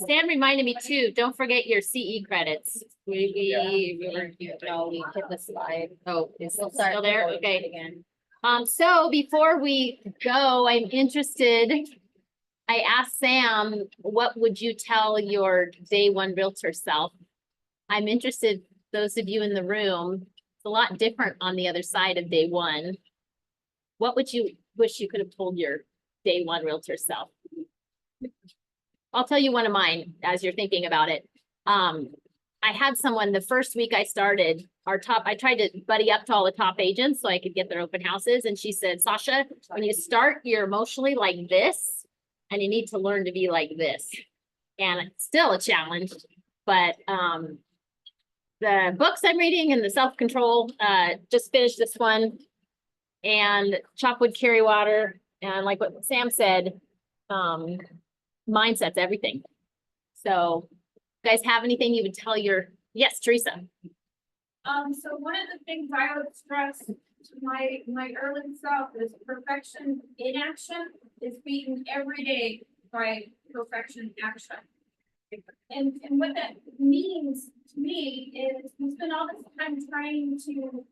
Stan reminded me too, don't forget your CE credits. We hit the slide. Oh, is it still there? Okay. Again. So before we go, I'm interested. I asked Sam, what would you tell your day one realtor self? I'm interested, those of you in the room, it's a lot different on the other side of day one. What would you wish you could have told your day one realtor self? I'll tell you one of mine as you're thinking about it. I had someone the first week I started, I tried to buddy up to all the top agents so I could get their open houses. And she said, Sasha, when you start, you're emotionally like this and you need to learn to be like this. And it's still a challenge, but, the books I'm reading and the self-control, just finished this one. And Chop Wood, Carry Water, and like what Sam said, mindset's everything. So, you guys have anything you would tell your, yes, Teresa? So one of the things I would stress to my early self is perfection in action is beaten every day by perfection in action. And what that means to me is we spend all this time trying to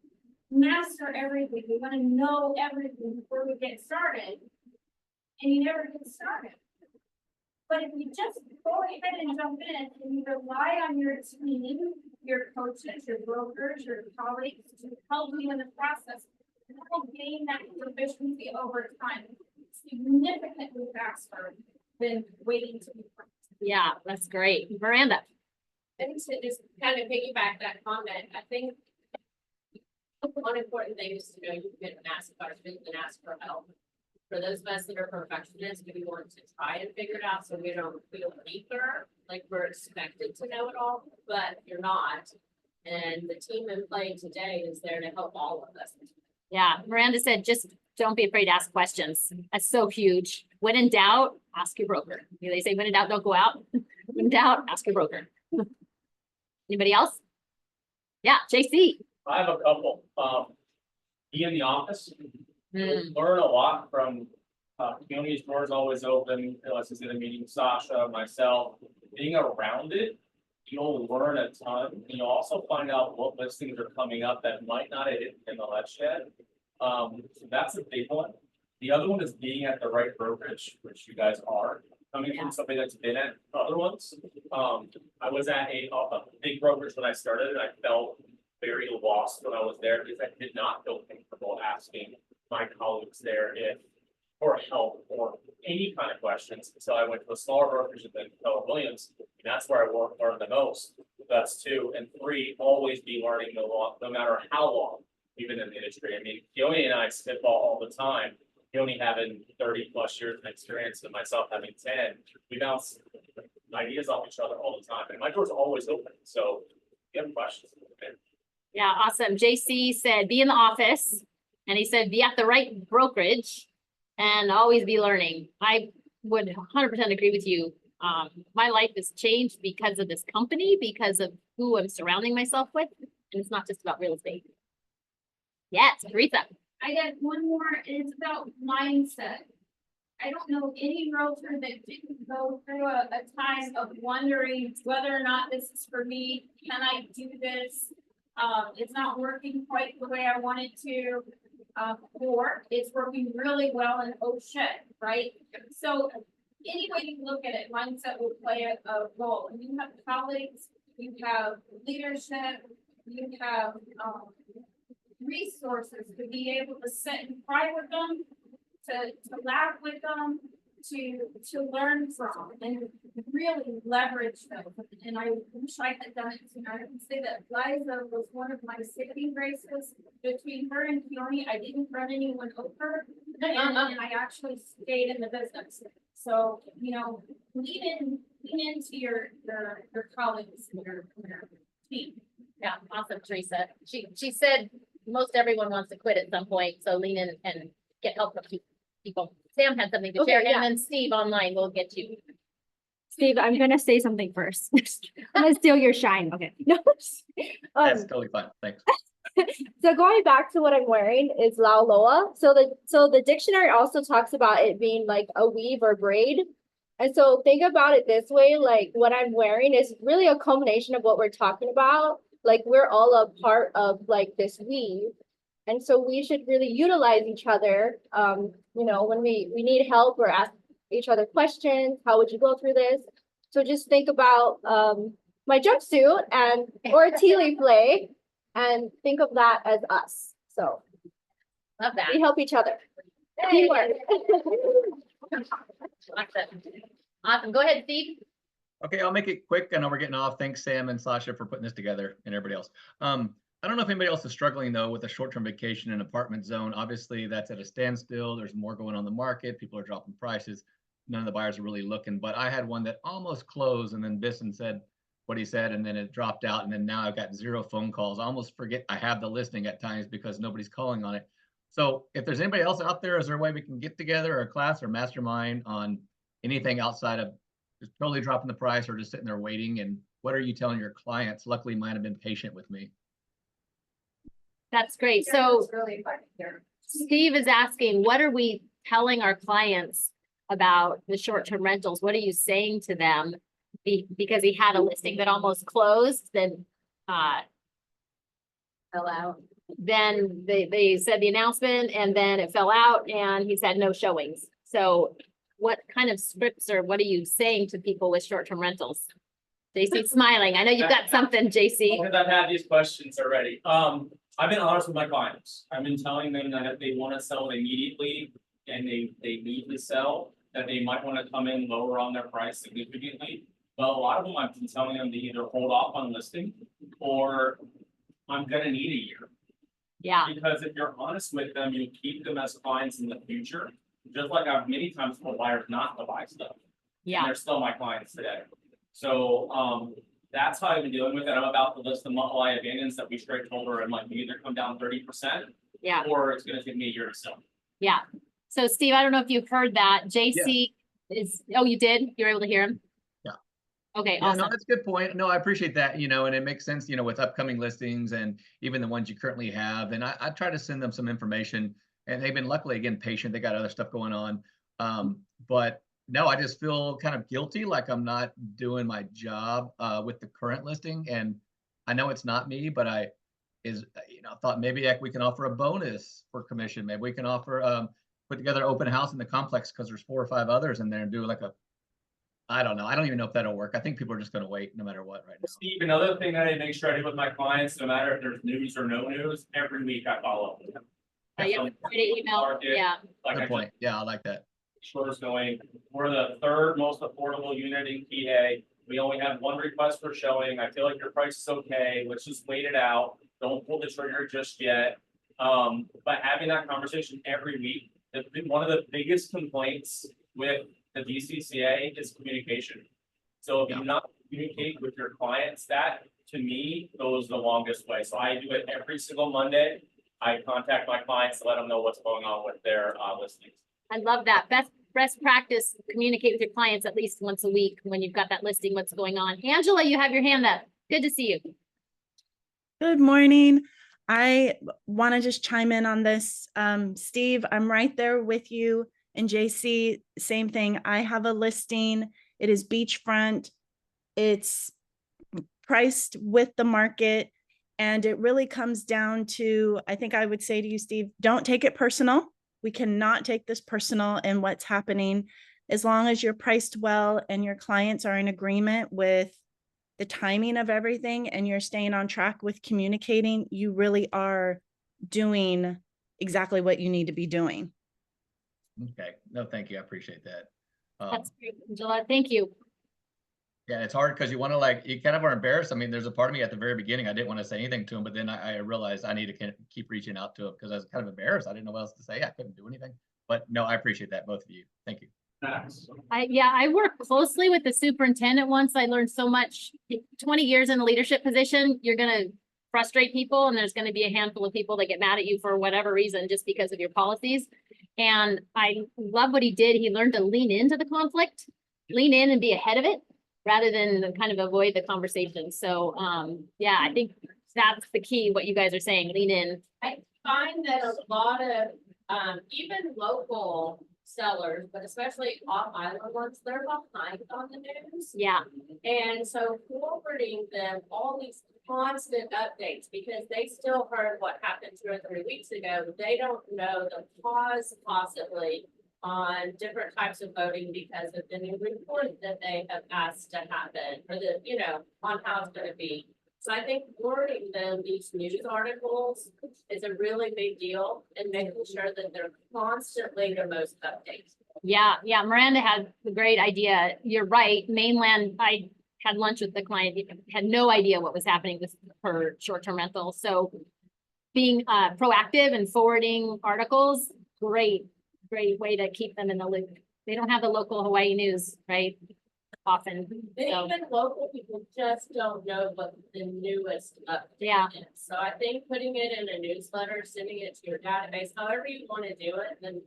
master everything. We want to know everything before we get started. And you never get started. But if you just go ahead and jump in and you rely on your team, your coaches, your brokers, your colleagues to help you in the process, you will gain that proficiency over time significantly faster than waiting to be. Yeah, that's great. Miranda? I think to just kind of piggyback that comment, I think one important thing is to know you can ask questions and ask for help. For those of us that are perfectionists, we want to try and figure it out so we don't feel weaker, like we're expected to know it all, but you're not. And the team in play today is there to help all of us. Yeah, Miranda said, just don't be afraid to ask questions. That's so huge. When in doubt, ask your broker. You know, they say when in doubt, don't go out. When in doubt, ask your broker. Anybody else? Yeah, JC. I have a couple, be in the office, you'll learn a lot from, Peony's door's always open, unless it's in a meeting with Sasha, myself, being around it. You'll learn a ton, and you'll also find out what listings are coming up that might not have hit in the list yet. So that's a big one. The other one is being at the right brokerage, which you guys are, coming from somebody that's been at other ones. I was at a big brokerage when I started, and I felt very lost when I was there because I did not feel comfortable asking my colleagues there for help or any kind of questions. So I went to a smaller brokerage and then Keller Williams, and that's where I learned the most. That's 2. And 3, always be learning no matter how long you've been in the industry. I mean, Peony and I spitball all the time. Peony having 30+ years of experience and myself having 10, we bounce ideas off each other all the time. And my door's always open. So if you have questions. Yeah, awesome. JC said, be in the office. And he said, be at the right brokerage and always be learning. I would 100% agree with you. My life has changed because of this company, because of who I'm surrounding myself with. And it's not just about real estate. Yes, Teresa. I got one more, and it's about mindset. I don't know any realtor that didn't go through a time of wondering whether or not this is for me. Can I do this? It's not working quite the way I want it to. Or it's working really well and oh shit, right? So any way you look at it, mindset will play a role. And you have colleagues, you have leadership, you have resources to be able to sit and cry with them, to laugh with them, to learn from and really leverage them. And I wish I had done it sooner. I can say that Liza was one of my saving graces. Between her and Peony, I didn't run anyone over, and I actually stayed in the business. So, you know, lean into your colleagues and your team. Yeah, awesome, Teresa. She said most everyone wants to quit at some point, so lean in and get help from people. Sam had something to Okay, share, yeah. and then Steve online will get you. Steve, I'm gonna say something first. I'm gonna steal your shine. Okay. No. That's totally fine. Thanks. So going back to what I'm wearing is Lauloa. So the dictionary also talks about it being like a weave or braid. And so think about it this way, like what I'm wearing is really a culmination of what we're talking about. Like we're all a part of like this weave. And so we should really utilize each other. You know, when we need help or ask each other questions, how would you go through this? So just think about my jumpsuit or a tea leaf lei and think of that as us. So Love that. we help each other. Teamwork. Awesome. Go ahead, Steve. Okay, I'll make it quick. I know we're getting off. Thanks, Sam and Sasha, for putting this together and everybody else. I don't know if anybody else is struggling though with a short-term vacation and apartment zone. Obviously, that's at a standstill. There's more going on the market. People are dropping prices. None of the buyers are really looking, but I had one that almost closed and then Bisson said what he said and then it dropped out. And then now I've got 0 phone calls. I almost forget I have the listing at times because nobody's calling on it. So if there's anybody else out there, is there a way we can get together or a class or mastermind on anything outside of just totally dropping the price or just sitting there waiting? And what are you telling your clients? Luckily, mine have been patient with me. That's great. Yeah, So it's really fun here. Steve is asking, what are we telling our clients about the short-term rentals? What are you saying to them? Because he had a listing that almost closed, then fell out. Then they said the announcement and then it fell out and he's had no showings. So what kind of scripts or what are you saying to people with short-term rentals? JC's smiling. I know you've got something, JC. Because I've had these questions already. I've been honest with my clients. I've been telling them that if they want to sell immediately and they need to sell, that they might want to come in lower on their price significantly. But a lot of them, I've been telling them to either hold off on listing or I'm gonna need a year. Yeah. Because if you're honest with them, you keep them as clients in the future. Just like I've many times told buyers not to buy stuff. Yeah. And they're still my clients today. So, that's how I've been dealing with it. I'm about to list the multi abandons that we straight told her, and like, you either come down 30%. Yeah. Or it's gonna take me a year to sell. Yeah. So Steve, I don't know if you've heard that. JC is, oh, you did? You were able to hear him? Yeah. Okay, Yeah, awesome. no, that's a good point. No, I appreciate that, you know, and it makes sense, you know, with upcoming listings and even the ones you currently have. And I try to send them some information and they've been luckily, again, patient. They got other stuff going on. But no, I just feel kind of guilty, like I'm not doing my job with the current listing. And I know it's not me, but I thought maybe we can offer a bonus for commission. Maybe we can offer, put together an open house in the complex because there's 4 or 5 others in there and do like a, I don't know. I don't even know if that'll work. I think people are just going to wait no matter what right now. Steve, another thing that I make sure I do with my clients, no matter if there's news or no news, every week I follow up with them. Yeah, email, yeah. Like Good point. Yeah, I like that. Shortest going, we're the 3rd most affordable unit in PA. We only have 1 request for showing. I feel like your price is okay. Let's just wait it out. Don't pull the trigger just yet. But having that conversation every week, one of the biggest complaints with the DCCA is communication. So if you not communicate with your clients, that to me goes the longest way. So I do it every single Monday. I contact my clients to let them know what's going on with their listings. I love that. Best practice, communicate with your clients at least once a week when you've got that listing, what's going on. Angela, you have your hand up. Good to see you. Good morning. I want to just chime in on this. Steve, I'm right there with you. And JC, same thing. I have a listing. It is beachfront. It's priced with the market. And it really comes down to, I think I would say to you, Steve, don't take it personal. We cannot take this personal in what's happening. As long as you're priced well and your clients are in agreement with the timing of everything and you're staying on track with communicating, you really are doing exactly what you need to be doing. Okay. No, thank you. I appreciate that. That's great, Angela. Thank you. Yeah, it's hard because you want to you kind of are embarrassed. I mean, there's a part of me at the very beginning, I didn't want to say anything to him, but then I realized I need to keep reaching out to him because I was kind of embarrassed. I didn't know what else to say. I couldn't do anything, but no, I appreciate that. Both of you. Thank you. I work closely with the superintendent once. I learned so much. 20 years in a leadership position, you're going to frustrate people and there's going to be a handful of people that get mad at you for whatever reason, just because of your policies. And I love what he did. He learned to lean into the conflict, lean in and be ahead of it rather than kind of avoid the conversation. So, yeah, I think that's the key, what you guys are saying, lean in. I find that a lot of, even local sellers, but especially off-island ones, they're behind on the news. Yeah. And so forwarding them all these constant updates, because they still heard what happened 2 or 3 weeks ago. They don't know the pause possibly on different types of voting because of the new report that they have asked to happen, or the, on how it's going to be. So I think forwarding them these news articles is a really big deal and making sure that they're constantly the most updates. Yeah, Miranda had a great idea. You're right. Mainland, I had lunch with the client, had no idea what was happening with her short-term rental. So being proactive and forwarding articles, great way to keep them in the loop. They don't have the local Hawaii news, right? Often. And So, even local people just don't know what the newest update Yeah. is. So I think putting it in a newsletter, sending it to your database, however you want to do it, and then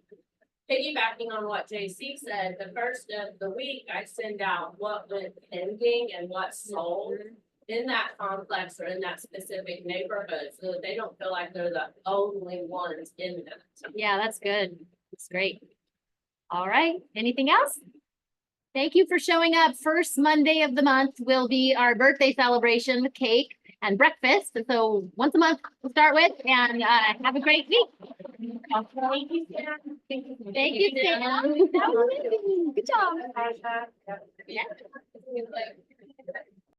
piggybacking on what JC said, the first of the week, I send out what went pending and what sold in that complex or in that specific neighborhood, so that they don't feel like they're the only ones in that. yeah, that's good. That's great. All right, anything else? Thank you for showing up. First Monday of the month will be our birthday celebration with cake and breakfast. And so once a month to start with, and have a great week. Thank you, Sam. Thank you, Sam. That was amazing. Good job. Yeah.